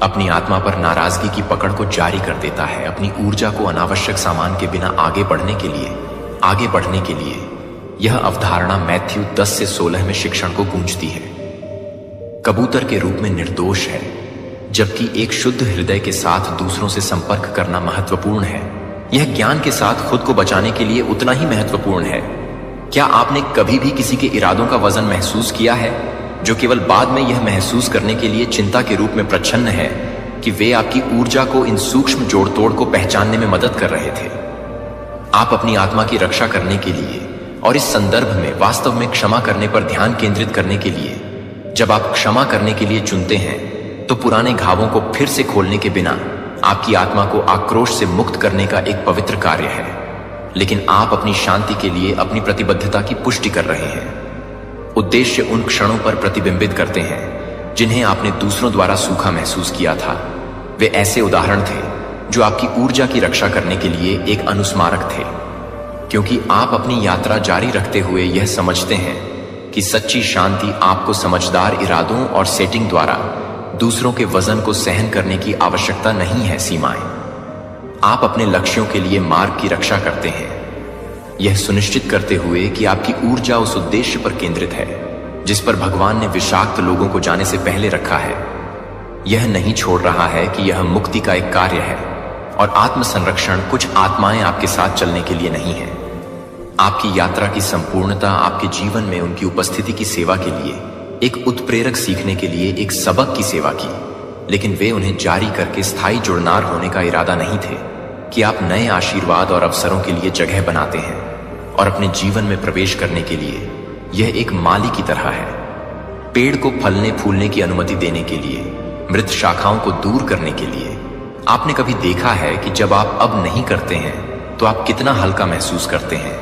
अपनी आत्मा पर नाराजगी की पकड़ को जारी कर देता है, अपनी ऊर्जा को अनावश्यक सामान के बिना आगे बढ़ने के लिए। यह अवधारणा मैथ्यू 10 से 16 में शिक्षण को गूंजती है। कबूतर के रूप में निर्दोष है, जबकि एक शुद्ध हृदय के साथ दूसरों से संपर्क करना महत्वपूर्ण है। यह ज्ञान के साथ खुद को बचाने के लिए उतना ही महत्वपूर्ण है। क्या आपने कभी भी किसी के इरादों का वजन महसूस किया है, जो केवल बाद में यह महसूस करने के लिए चिंता के रूप में प्रच्छन्न है कि वे आपकी ऊर्जा को इन सूक्ष्म जोड़ तोड़ को पहचानने में मदद कर रहे थे? आप अपनी आत्मा की रक्षा करने के लिए और इस संदर्भ में वास्तव में क्षमा करने पर ध्यान केंद्रित करने के लिए, जब आप क्षमा करने के लिए चुनते हैं तो पुराने घावों को फिर से खोलने के बिना आपकी आत्मा को आक्रोश से मुक्त करने का एक पवित्र कार्य है। लेकिन आप अपनी शांति के लिए अपनी प्रतिबद्धता की पुष्टि कर रहे हैं। उद्देश्य उन क्षणों पर प्रतिबिंबित करते हैं जिन्हें आपने दूसरों द्वारा सूखा महसूस किया था। वे ऐसे उदाहरण थे जो आपकी ऊर्जा की रक्षा करने के लिए एक अनुस्मारक थे, क्योंकि आप अपनी यात्रा जारी रखते हुए यह समझते हैं कि सच्ची शांति आपको समझदार इरादों और सेटिंग द्वारा दूसरों के वजन को सहन करने की आवश्यकता नहीं है। सीमाएं आप अपने लक्ष्यों के लिए मार्ग की रक्षा करते हैं, यह सुनिश्चित करते हुए कि आपकी ऊर्जा उस उद्देश्य पर केंद्रित है जिस पर भगवान ने विषाक्त लोगों को जाने से पहले रखा है। यह नहीं छोड़ रहा है कि यह मुक्ति का एक कार्य है और आत्म संरक्षण कुछ आत्माएं आपके साथ चलने के लिए नहीं है। आपकी यात्रा की संपूर्णता आपके जीवन में उनकी उपस्थिति की सेवा के लिए एक उत्प्रेरक सीखने के लिए एक सबक की सेवा की, लेकिन वे उन्हें जारी करके स्थायी जुड़नार होने का इरादा नहीं थे कि आप नए आशीर्वाद और अवसरों के लिए जगह बनाते हैं और अपने जीवन में प्रवेश करने के लिए यह एक माली की तरह है, पेड़ को फलने फूलने की अनुमति देने के लिए, मृत शाखाओं को दूर करने के लिए। आपने कभी देखा है कि जब आप अब नहीं करते हैं तो आप कितना हल्का महसूस करते हैं?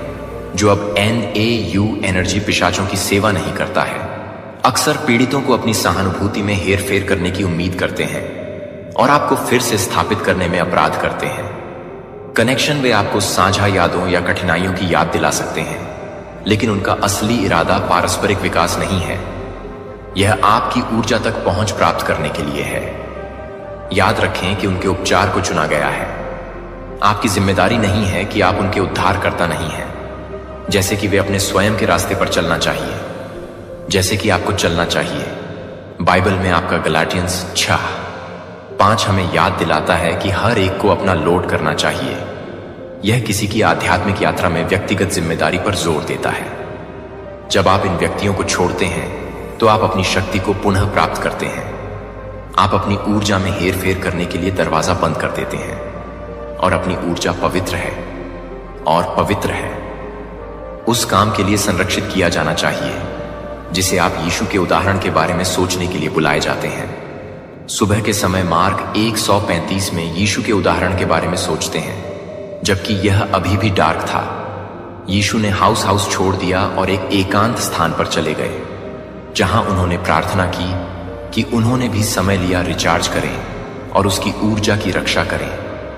जो अब NAU एनर्जी पिशाचों की सेवा नहीं करता है, अक्सर पीड़ितों को अपनी सहानुभूति में हेरफेर करने की उम्मीद करते हैं और आपको फिर से स्थापित करने में अपराध करते हैं। कनेक्शन वे आपको साझा यादों या कठिनाइयों की याद दिला सकते हैं, लेकिन उनका असली इरादा पारस्परिक विकास नहीं है। यह आपकी ऊर्जा तक पहुंच प्राप्त करने के लिए है। याद रखें कि उनके उपचार को चुना गया है। आपकी जिम्मेदारी नहीं है कि आप उनके उद्धारकर्ता नहीं हैं, जैसे कि वे अपने स्वयं के रास्ते पर चलना चाहिए, जैसे कि आपको चलना चाहिए। बाइबल में आपका गलाटियंस 6:5 हमें याद दिलाता है कि हर एक को अपना लोड करना चाहिए। यह किसी की आध्यात्मिक यात्रा में व्यक्तिगत जिम्मेदारी पर जोर देता है। जब आप इन व्यक्तियों को छोड़ते हैं तो आप अपनी शक्ति को पुनः प्राप्त करते हैं। आप अपनी ऊर्जा में हेरफेर करने के लिए दरवाजा बंद कर देते हैं और अपनी ऊर्जा पवित्र है और पवित्र है उस काम के लिए संरक्षित किया जाना चाहिए जिसे आप यीशु के उदाहरण के बारे में सोचने के लिए बुलाए जाते हैं। सुबह के समय मार्क 1:35 में यीशु के उदाहरण के बारे में सोचते हैं, जबकि यह अभी भी डार्क था। यीशु ने हाउस छोड़ दिया और एक एकांत स्थान पर चले गए, जहां उन्होंने प्रार्थना की कि उन्होंने भी समय लिया रिचार्ज करें और उसकी ऊर्जा की रक्षा करें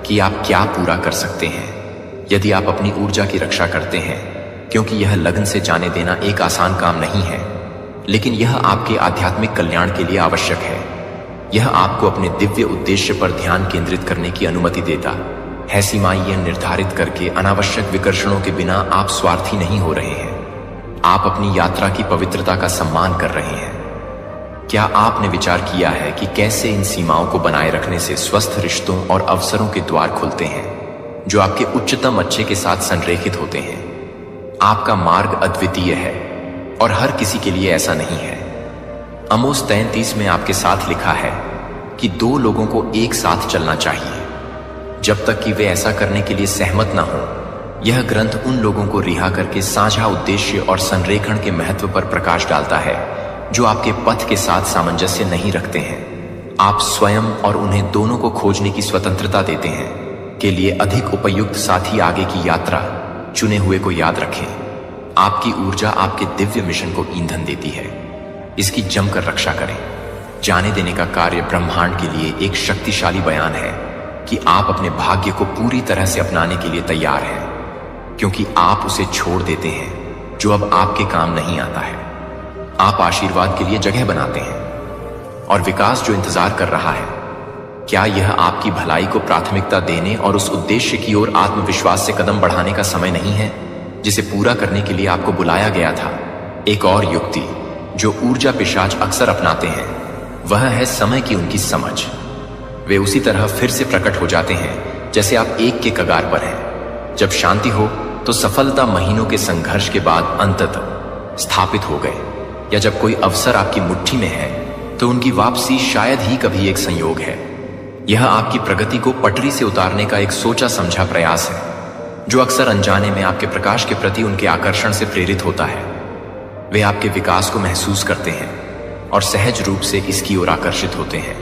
कि आप क्या पूरा कर सकते हैं यदि आप अपनी ऊर्जा की रक्षा करते हैं, क्योंकि यह लगन से जाने देना एक आसान काम नहीं है, लेकिन यह आपके आध्यात्मिक कल्याण के लिए आवश्यक है। यह आपको अपने दिव्य उद्देश्य पर ध्यान केंद्रित करने की अनुमति देता है। सीमाएं यह निर्धारित करके अनावश्यक विकर्षणों के बिना आप स्वार्थी नहीं हो रहे हैं, आप अपनी यात्रा की पवित्रता का सम्मान कर रहे हैं। क्या आपने विचार किया है कि कैसे इन सीमाओं को बनाए रखने से स्वस्थ रिश्तों और अवसरों के द्वार खुलते हैं जो आपके उच्चतम अच्छे के साथ संरेखित होते हैं? आपका मार्ग अद्वितीय है और हर किसी के लिए ऐसा नहीं है। आमोस 33 में आपके साथ लिखा है कि 2 लोगों को एक साथ चलना चाहिए जब तक कि वे ऐसा करने के लिए सहमत ना हो। यह ग्रंथ उन लोगों को रिहा करके साझा उद्देश्य और संरेखण के महत्व पर प्रकाश डालता है जो आपके पथ के साथ सामंजस्य नहीं रखते हैं। आप स्वयं और उन्हें दोनों को खोजने की स्वतंत्रता देते हैं के लिए अधिक उपयुक्त साथी आगे की यात्रा चुने हुए को याद रखें। आपकी ऊर्जा आपके दिव्य मिशन को ईंधन देती है, इसकी जमकर रक्षा करें। जाने देने का कार्य ब्रह्मांड के लिए एक शक्तिशाली बयान है कि आप अपने भाग्य को पूरी तरह से अपनाने के लिए तैयार हैं, क्योंकि आप उसे छोड़ देते हैं जो अब आपके काम नहीं आता है। आप आशीर्वाद के लिए जगह बनाते हैं और विकास जो इंतजार कर रहा है। क्या यह आपकी भलाई को प्राथमिकता देने और उस उद्देश्य की ओर आत्मविश्वास से कदम बढ़ाने का समय नहीं है जिसे पूरा करने के लिए आपको बुलाया गया था? एक और युक्ति जो ऊर्जा पिशाच अक्सर अपनाते हैं वह है समय की उनकी समझ। वे उसी तरह फिर से प्रकट हो जाते हैं जैसे आप एक के कगार पर हैं। जब शांति हो तो सफलता महीनों के संघर्ष के बाद अंततः स्थापित हो गए, या जब कोई अवसर आपकी मुट्ठी में है तो उनकी वापसी शायद ही कभी एक संयोग है। यह आपकी प्रगति को पटरी से उतारने का एक सोचा समझा प्रयास है, जो अक्सर अनजाने में आपके प्रकाश के प्रति उनके आकर्षण से प्रेरित होता है। वे आपके विकास को महसूस करते हैं और सहज रूप से इसकी ओर आकर्षित होते हैं।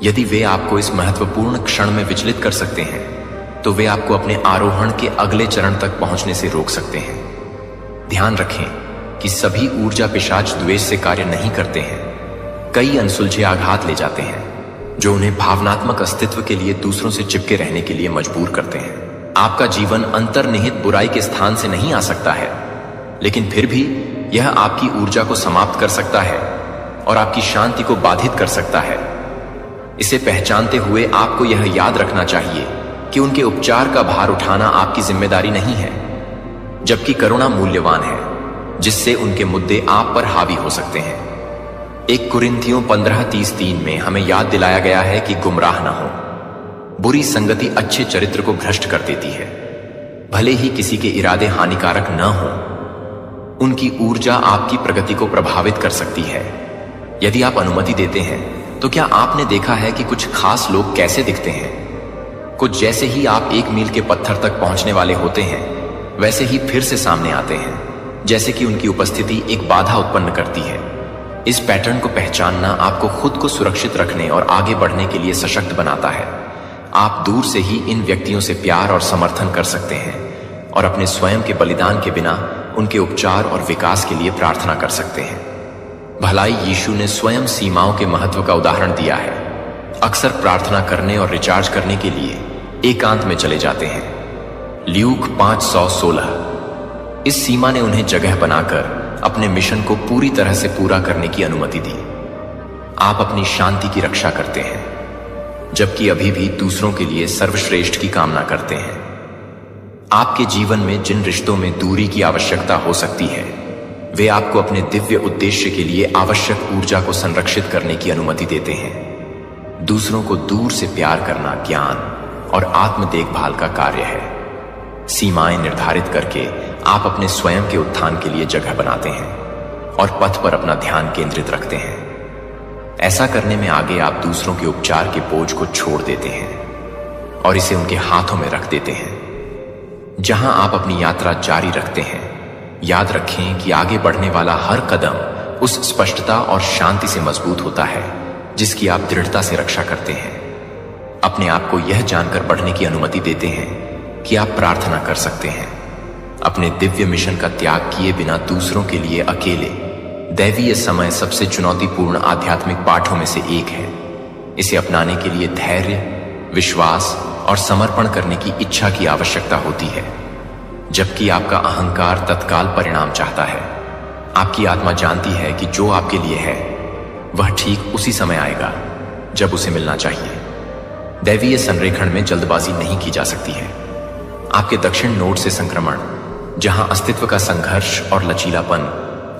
यदि वे आपको इस महत्वपूर्ण क्षण में विचलित कर सकते हैं तो वे आपको अपने आरोहण के अगले चरण तक पहुंचने से रोक सकते हैं। ध्यान रखें कि सभी ऊर्जा पिशाच द्वेष से कार्य नहीं करते हैं। कई अनसुलझे आघात ले जाते हैं जो उन्हें भावनात्मक अस्तित्व के लिए दूसरों से चिपके रहने के लिए मजबूर करते हैं। आपका जीवन अंतर्निहित बुराई के स्थान से नहीं आ सकता है, लेकिन फिर भी यह आपकी ऊर्जा को समाप्त कर सकता है और आपकी शांति को बाधित कर सकता है। इसे पहचानते हुए आपको यह याद रखना चाहिए कि उनके उपचार का भार उठाना आपकी जिम्मेदारी नहीं है, जबकि करुणा मूल्यवान है, जिससे उनके मुद्दे आप पर हावी हो सकते हैं। 1 कुरिन्थियों 15:33 में हमें याद दिलाया गया है कि गुमराह न हो। बुरी संगति अच्छे चरित्र को भ्रष्ट कर देती है। भले ही किसी के इरादे हानिकारक न हो, उनकी ऊर्जा आपकी प्रगति को प्रभावित कर सकती है। यदि आप अनुमति देते हैं तो क्या आपने देखा है कि कुछ खास लोग कैसे दिखते हैं? कुछ जैसे ही आप 1 मील के पत्थर तक पहुंचने वाले होते हैं, वैसे ही फिर से सामने आते हैं, जैसे कि उनकी उपस्थिति एक बाधा उत्पन्न करती है। इस पैटर्न को पहचानना आपको खुद को सुरक्षित रखने और आगे बढ़ने के लिए सशक्त बनाता है। आप दूर से ही इन व्यक्तियों से प्यार और समर्थन कर सकते हैं और अपने स्वयं के बलिदान के बिना उनके उपचार और विकास के लिए प्रार्थना कर सकते हैं। भलाई यीशु ने स्वयं सीमाओं के महत्व का उदाहरण दिया है। अक्सर प्रार्थना करने और रिचार्ज करने के लिए एकांत में चले जाते हैं। ल्यूक 5:16। इस सीमा ने उन्हें जगह बनाकर अपने मिशन को पूरी तरह से पूरा करने की अनुमति दी। आप अपनी शांति की रक्षा करते हैं, जबकि अभी भी दूसरों के लिए सर्वश्रेष्ठ की कामना करते हैं। आपके जीवन में जिन रिश्तों में दूरी की आवश्यकता हो सकती है, वे आपको अपने दिव्य उद्देश्य के लिए आवश्यक ऊर्जा को संरक्षित करने की अनुमति देते हैं। दूसरों को दूर से प्यार करना ज्ञान और आत्म देखभाल का कार्य है। सीमाएं निर्धारित करके आप अपने स्वयं के उत्थान के लिए जगह बनाते हैं और पथ पर अपना ध्यान केंद्रित रखते हैं। ऐसा करने में आगे आप दूसरों के उपचार के बोझ को छोड़ देते हैं और इसे उनके हाथों में रख देते हैं। जहां आप अपनी यात्रा जारी रखते हैं, याद रखें कि आगे बढ़ने वाला हर कदम उस स्पष्टता और शांति से मजबूत होता है जिसकी आप दृढ़ता से रक्षा करते हैं। अपने आप को यह जानकर बढ़ने की अनुमति देते हैं कि आप प्रार्थना कर सकते हैं। अपने दिव्य मिशन का त्याग किए बिना दूसरों के लिए अकेले दैवीय समय सबसे चुनौतीपूर्ण आध्यात्मिक पाठों में से एक है। इसे अपनाने के लिए धैर्य, विश्वास और समर्पण करने की इच्छा की आवश्यकता होती है, जबकि आपका अहंकार तत्काल परिणाम चाहता है। आपकी आत्मा जानती है कि जो आपके लिए है वह ठीक उसी समय आएगा जब उसे मिलना चाहिए। दैवीय संरेखण में जल्दबाजी नहीं की जा सकती है। आपके दक्षिण नोड से संक्रमण, जहां अस्तित्व का संघर्ष और लचीलापन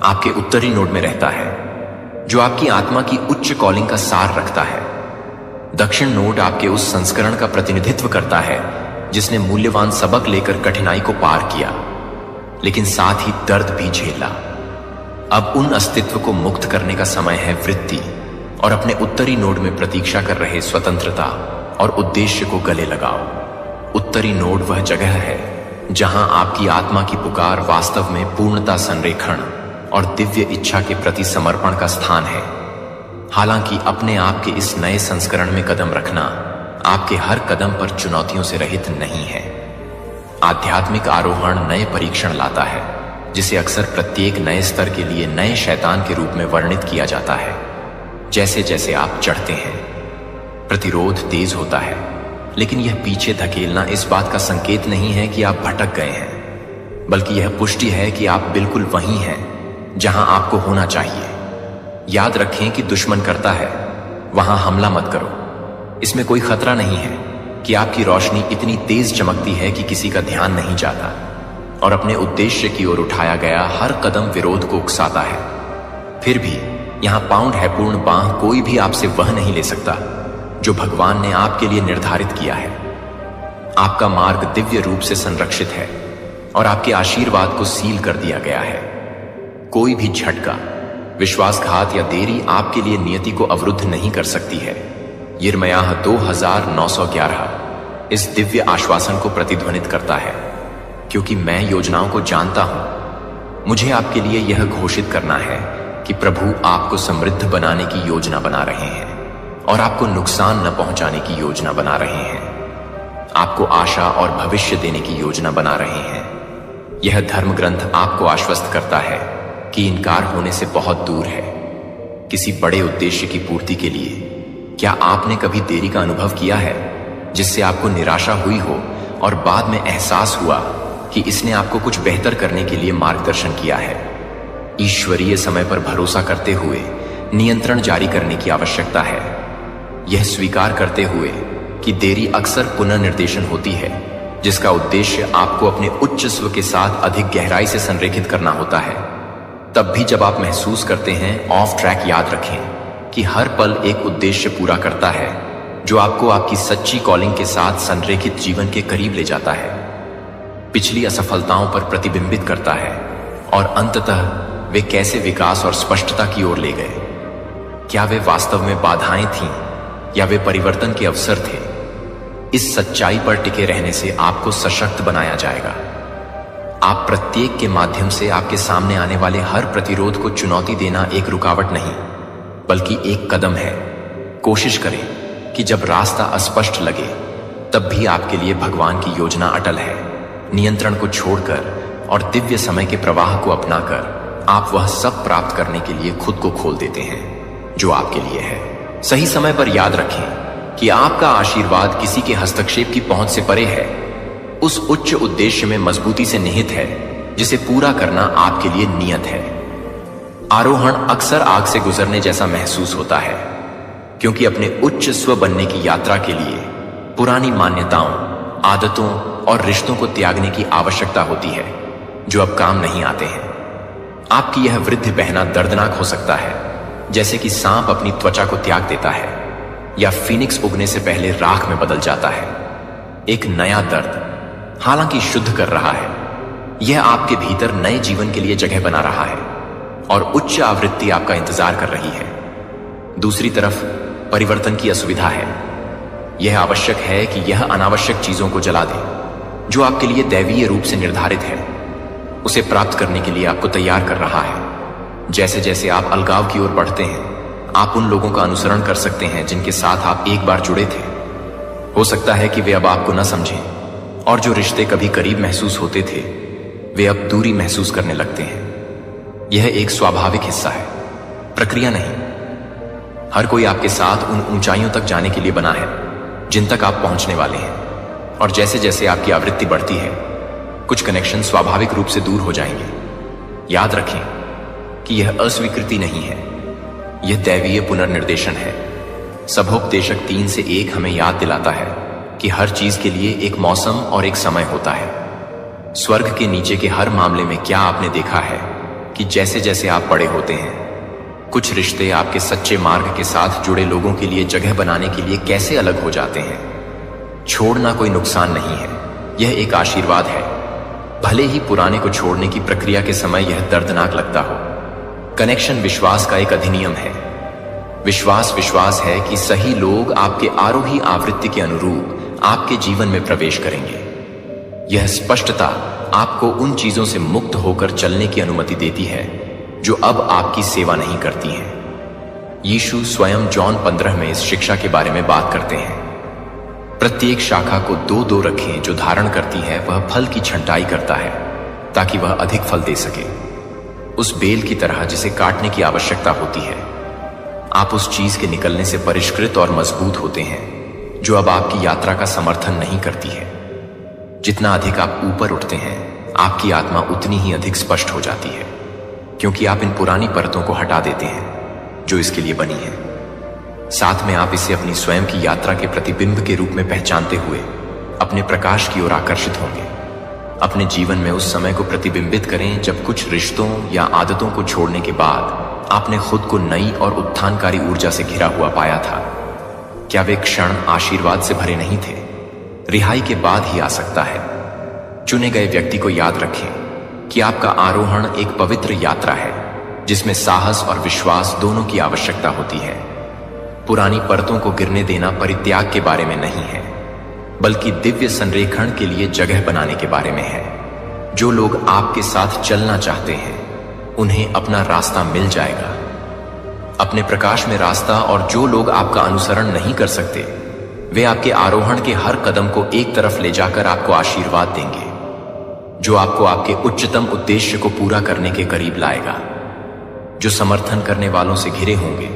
आपके उत्तरी नोड में रहता है, जो आपकी आत्मा की उच्च कॉलिंग का सार रखता है। दक्षिण नोड आपके उस संस्करण का प्रतिनिधित्व करता है जिसने मूल्यवान सबक लेकर कठिनाई को पार किया, लेकिन साथ ही दर्द भी झेला। अब उन अस्तित्व को मुक्त करने का समय है वृत्ति, और अपने उत्तरी नोड में प्रतीक्षा कर रहे स्वतंत्रता और उद्देश्य को गले लगाओ। उत्तरी नोड वह जगह है जहां आपकी आत्मा की पुकार वास्तव में पूर्णता, संरेखण और दिव्य इच्छा के प्रति समर्पण का स्थान है। हालांकि अपने आप के इस नए संस्करण में कदम रखना आपके हर कदम पर चुनौतियों से रहित नहीं है। आध्यात्मिक आरोहण नए परीक्षण लाता है, जिसे अक्सर प्रत्येक नए स्तर के लिए नए शैतान के रूप में वर्णित किया जाता है। जैसे जैसे आप चढ़ते हैं, प्रतिरोध तेज होता है, लेकिन यह पीछे धकेलना इस बात का संकेत नहीं है कि आप भटक गए हैं, बल्कि यह पुष्टि है कि आप बिल्कुल वहीं हैं जहां आपको होना चाहिए। याद रखें कि दुश्मन करता है, वहां हमला मत करो। इसमें कोई खतरा नहीं है कि आपकी रोशनी इतनी तेज चमकती है कि किसी का ध्यान नहीं जाता, और अपने उद्देश्य की ओर उठाया गया हर कदम विरोध को उकसाता है। फिर भी यहां पाउंड है पूर्ण बांह कोई भी आपसे वह नहीं ले सकता जो भगवान ने आपके लिए निर्धारित किया है। आपका मार्ग दिव्य रूप से संरक्षित है और आपके आशीर्वाद को सील कर दिया गया है। कोई भी झटका, विश्वासघात या देरी आपके लिए नियति को अवरुद्ध नहीं कर सकती है। यिर्मयाह 2911 इस दिव्य आश्वासन को प्रतिध्वनित करता है, क्योंकि मैं योजनाओं को जानता हूं। मुझे आपके लिए यह घोषित करना है कि प्रभु आपको समृद्ध बनाने की योजना बना रहे हैं और आपको नुकसान न पहुंचाने की योजना बना रहे हैं। आपको आशा और भविष्य देने की योजना बना रहे हैं। यह धर्म ग्रंथ आपको आश्वस्त करता है कि इनकार होने से बहुत दूर है। किसी बड़े उद्देश्य की पूर्ति के लिए क्या आपने कभी देरी का अनुभव किया है, जिससे आपको निराशा हुई हो और बाद में एहसास हुआ कि इसने आपको कुछ बेहतर करने के लिए मार्गदर्शन किया है? ईश्वरीय समय पर भरोसा करते हुए नियंत्रण जारी करने की आवश्यकता है, यह स्वीकार करते हुए कि देरी अक्सर पुनर्निर्देशन होती है, जिसका उद्देश्य आपको अपने उच्च स्व के साथ अधिक गहराई से संरेखित करना होता है। तब भी जब आप महसूस करते हैं ऑफ ट्रैक, याद रखें कि हर पल एक उद्देश्य पूरा करता है जो आपको आपकी सच्ची कॉलिंग के साथ संरेखित जीवन के करीब ले जाता है, पिछली असफलताओं पर प्रतिबिंबित करता है और अंततः वे कैसे विकास और स्पष्टता की ओर ले गए। क्या वे वास्तव में बाधाएं थीं या वे परिवर्तन के अवसर थे? इस सच्चाई पर टिके रहने से आपको सशक्त बनाया जाएगा। आप प्रत्येक के माध्यम से आपके सामने आने वाले हर प्रतिरोध को चुनौती देना एक रुकावट नहीं, बल्कि एक कदम है। कोशिश करें कि जब रास्ता अस्पष्ट लगे, तब भी आपके लिए भगवान की योजना अटल है। नियंत्रण को छोड़कर और दिव्य समय के प्रवाह को अपनाकर आप वह सब प्राप्त करने के लिए खुद को खोल देते हैं जो आपके लिए है। सही समय पर याद रखें कि आपका आशीर्वाद किसी के हस्तक्षेप की पहुंच से परे है, उस उच्च उद्देश्य में मजबूती से निहित है जिसे पूरा करना आपके लिए नियत है। आरोहण अक्सर आग से गुजरने जैसा महसूस होता है, क्योंकि अपने उच्च स्व बनने की यात्रा के लिए पुरानी मान्यताओं, आदतों और रिश्तों को त्यागने की आवश्यकता होती है जो अब काम नहीं आते हैं। आपकी यह वृद्धि बहना दर्दनाक हो सकता है, जैसे कि सांप अपनी त्वचा को त्याग देता है या फीनिक्स उगने से पहले राख में बदल जाता है। एक नया दर्द, हालांकि शुद्ध कर रहा है, यह आपके भीतर नए जीवन के लिए जगह बना रहा है और उच्च आवृत्ति आपका इंतजार कर रही है। दूसरी तरफ परिवर्तन की असुविधा है। यह आवश्यक है कि यह अनावश्यक चीजों को जला दे जो आपके लिए दैवीय रूप से निर्धारित है। उसे प्राप्त करने के लिए आपको तैयार कर रहा है। जैसे जैसे आप अलगाव की ओर बढ़ते हैं, आप उन लोगों का अनुसरण कर सकते हैं जिनके साथ आप एक बार जुड़े थे। हो सकता है कि वे अब आपको न समझें और जो रिश्ते कभी करीब महसूस होते थे, वे अब दूरी महसूस करने लगते हैं। यह एक स्वाभाविक हिस्सा है, प्रक्रिया नहीं। हर कोई आपके साथ उन ऊंचाइयों तक जाने के लिए बना है जिन तक आप पहुंचने वाले हैं, और जैसे जैसे आपकी आवृत्ति बढ़ती है, कुछ कनेक्शन स्वाभाविक रूप से दूर हो जाएंगे। याद रखें कि यह अस्वीकृति नहीं है, यह दैवीय पुनर्निर्देशन है। सभोपदेशक 3 से 1 हमें याद दिलाता है कि हर चीज के लिए एक मौसम और एक समय होता है। स्वर्ग के नीचे के हर मामले में क्या आपने देखा है कि जैसे जैसे आप बड़े होते हैं, कुछ रिश्ते आपके सच्चे मार्ग के साथ जुड़े लोगों के लिए जगह बनाने के लिए कैसे अलग हो जाते हैं। छोड़ना कोई नुकसान नहीं है, यह एक आशीर्वाद है। भले ही पुराने को छोड़ने की प्रक्रिया के समय यह दर्दनाक लगता हो। कनेक्शन विश्वास का एक अधिनियम है। विश्वास है कि सही लोग आपके आरोही आवृत्ति के अनुरूप आपके जीवन में प्रवेश करेंगे। यह स्पष्टता आपको उन चीजों से मुक्त होकर चलने की अनुमति देती है जो अब आपकी सेवा नहीं करती हैं। यीशु स्वयं जॉन 15 में इस शिक्षा के बारे में बात करते हैं। प्रत्येक शाखा को 2-2 रखें जो धारण करती है, वह फल की छंटाई करता है ताकि वह अधिक फल दे सके। उस बेल की तरह जिसे काटने की आवश्यकता होती है। आप उस चीज के निकलने से परिष्कृत और मजबूत होते हैं जो अब आपकी यात्रा का समर्थन नहीं करती है। जितना अधिक आप ऊपर उठते हैं, आपकी आत्मा उतनी ही अधिक स्पष्ट हो जाती है, क्योंकि आप इन पुरानी परतों को हटा देते हैं जो इसके लिए बनी है। साथ में आप इसे अपनी स्वयं की यात्रा के प्रतिबिंब के रूप में पहचानते हुए अपने प्रकाश की ओर आकर्षित होंगे। अपने जीवन में उस समय को प्रतिबिंबित करें जब कुछ रिश्तों या आदतों को छोड़ने के बाद आपने खुद को नई और उत्थानकारी ऊर्जा से घिरा हुआ पाया था। क्या वे क्षण आशीर्वाद से भरे नहीं थे? रिहाई के बाद ही आ सकता है। चुने गए व्यक्ति को याद रखें कि आपका आरोहण एक पवित्र यात्रा है जिसमें साहस और विश्वास दोनों की आवश्यकता होती है। पुरानी परतों को गिरने देना परित्याग के बारे में नहीं है, बल्कि दिव्य संरेखण के लिए जगह बनाने के बारे में है। जो लोग आपके साथ चलना चाहते हैं उन्हें अपना रास्ता मिल जाएगा, अपने प्रकाश में रास्ता। और जो लोग आपका अनुसरण नहीं कर सकते वे आपके आरोहण के हर कदम को एक तरफ ले जाकर आपको आशीर्वाद देंगे, जो आपको आपके उच्चतम उद्देश्य को पूरा करने के करीब लाएगा। जो समर्थन करने वालों से घिरे होंगे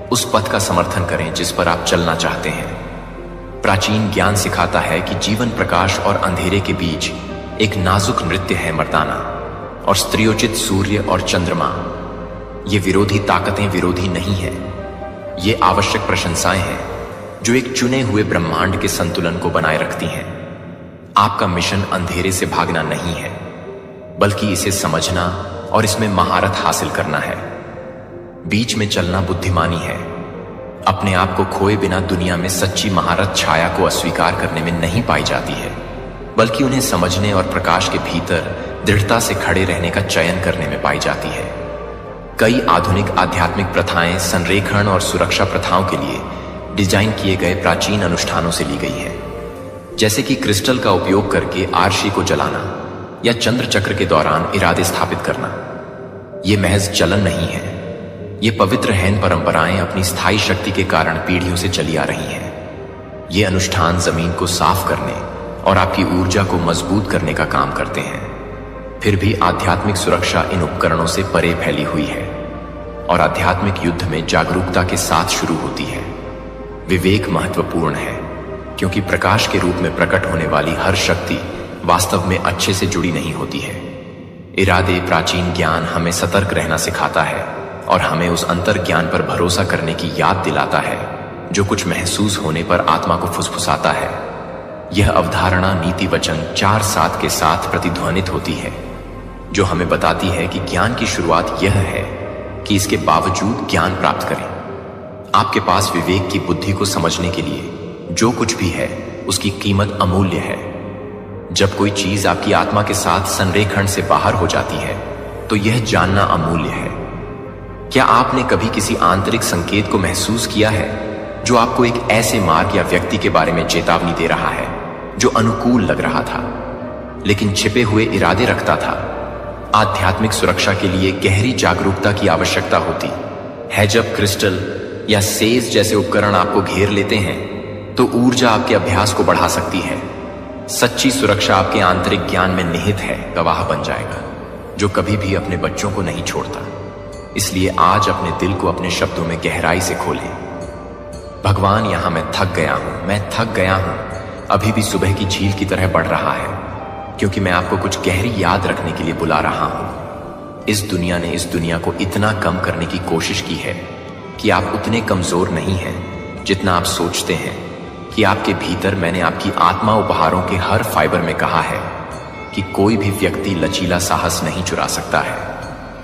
उस पथ का समर्थन करें जिस पर आप चलना चाहते हैं। प्राचीन ज्ञान सिखाता है कि जीवन प्रकाश और अंधेरे के बीच एक नाजुक नृत्य है मर्दाना, और स्त्रियोचित सूर्य और चंद्रमा ये विरोधी ताकतें विरोधी नहीं है, ये आवश्यक प्रशंसाएं हैं जो एक चुने हुए ब्रह्मांड के संतुलन को बनाए रखती हैं। आपका मिशन अंधेरे से भागना नहीं है, बल्कि इसे समझना और इसमें महारत हासिल करना है। बीच में चलना बुद्धिमानी है। अपने आप को खोए बिना दुनिया में सच्ची महारत छाया को अस्वीकार करने में नहीं पाई जाती है, बल्कि उन्हें समझने और प्रकाश के भीतर दृढ़ता से खड़े रहने का चयन करने में पाई जाती है। कई आधुनिक आध्यात्मिक प्रथाएं संरेखण और सुरक्षा प्रथाओं के लिए डिजाइन किए गए प्राचीन अनुष्ठानों से ली गई है, जैसे कि क्रिस्टल का उपयोग करके आरशी को जलाना या चंद्र चक्र के दौरान इरादे स्थापित करना। यह महज चलन नहीं है, ये पवित्र हैन परंपराएं अपनी स्थायी शक्ति के कारण पीढ़ियों से चली आ रही हैं। ये अनुष्ठान जमीन को साफ करने और आपकी ऊर्जा को मजबूत करने का काम करते हैं। फिर भी आध्यात्मिक सुरक्षा इन उपकरणों से परे फैली हुई है और आध्यात्मिक युद्ध में जागरूकता के साथ शुरू होती है। विवेक महत्वपूर्ण है, क्योंकि प्रकाश के रूप में प्रकट होने वाली हर शक्ति वास्तव में अच्छे से जुड़ी नहीं होती है। इरादे प्राचीन ज्ञान हमें सतर्क रहना सिखाता है और हमें उस अंतर ज्ञान पर भरोसा करने की याद दिलाता है जो कुछ महसूस होने पर आत्मा को फुसफुसाता है। यह अवधारणा नीति वचन 4:7 के साथ प्रतिध्वनित होती है, जो हमें बताती है कि ज्ञान की शुरुआत यह है कि इसके बावजूद ज्ञान प्राप्त करें। आपके पास विवेक की बुद्धि को समझने के लिए जो कुछ भी है उसकी कीमत अमूल्य है। जब कोई चीज आपकी आत्मा के साथ संरेखण से बाहर हो जाती है तो यह जानना अमूल्य है। क्या आपने कभी किसी आंतरिक संकेत को महसूस किया है जो आपको एक ऐसे मार्ग या व्यक्ति के बारे में चेतावनी दे रहा है जो अनुकूल लग रहा था लेकिन छिपे हुए इरादे रखता था? आध्यात्मिक सुरक्षा के लिए गहरी जागरूकता की आवश्यकता होती है। जब क्रिस्टल या सेज जैसे उपकरण आपको घेर लेते हैं तो ऊर्जा आपके अभ्यास को बढ़ा सकती है। सच्ची सुरक्षा आपके आंतरिक ज्ञान में निहित है, गवाह बन जाएगा जो कभी भी अपने बच्चों को नहीं छोड़ता। इसलिए आज अपने दिल को अपने शब्दों में गहराई से खोलें। भगवान, यहां मैं थक गया हूं, मैं थक गया हूं, अभी भी सुबह की झील की तरह बढ़ रहा है, क्योंकि मैं आपको कुछ गहरी याद रखने के लिए बुला रहा हूं। इस दुनिया ने इस दुनिया को इतना कम करने की कोशिश की है कि आप उतने कमजोर नहीं हैं जितना आप सोचते हैं। कि आपके भीतर मैंने आपकी आत्मा उपहारों के हर फाइबर में कहा है कि कोई भी व्यक्ति लचीला साहस नहीं चुरा सकता है।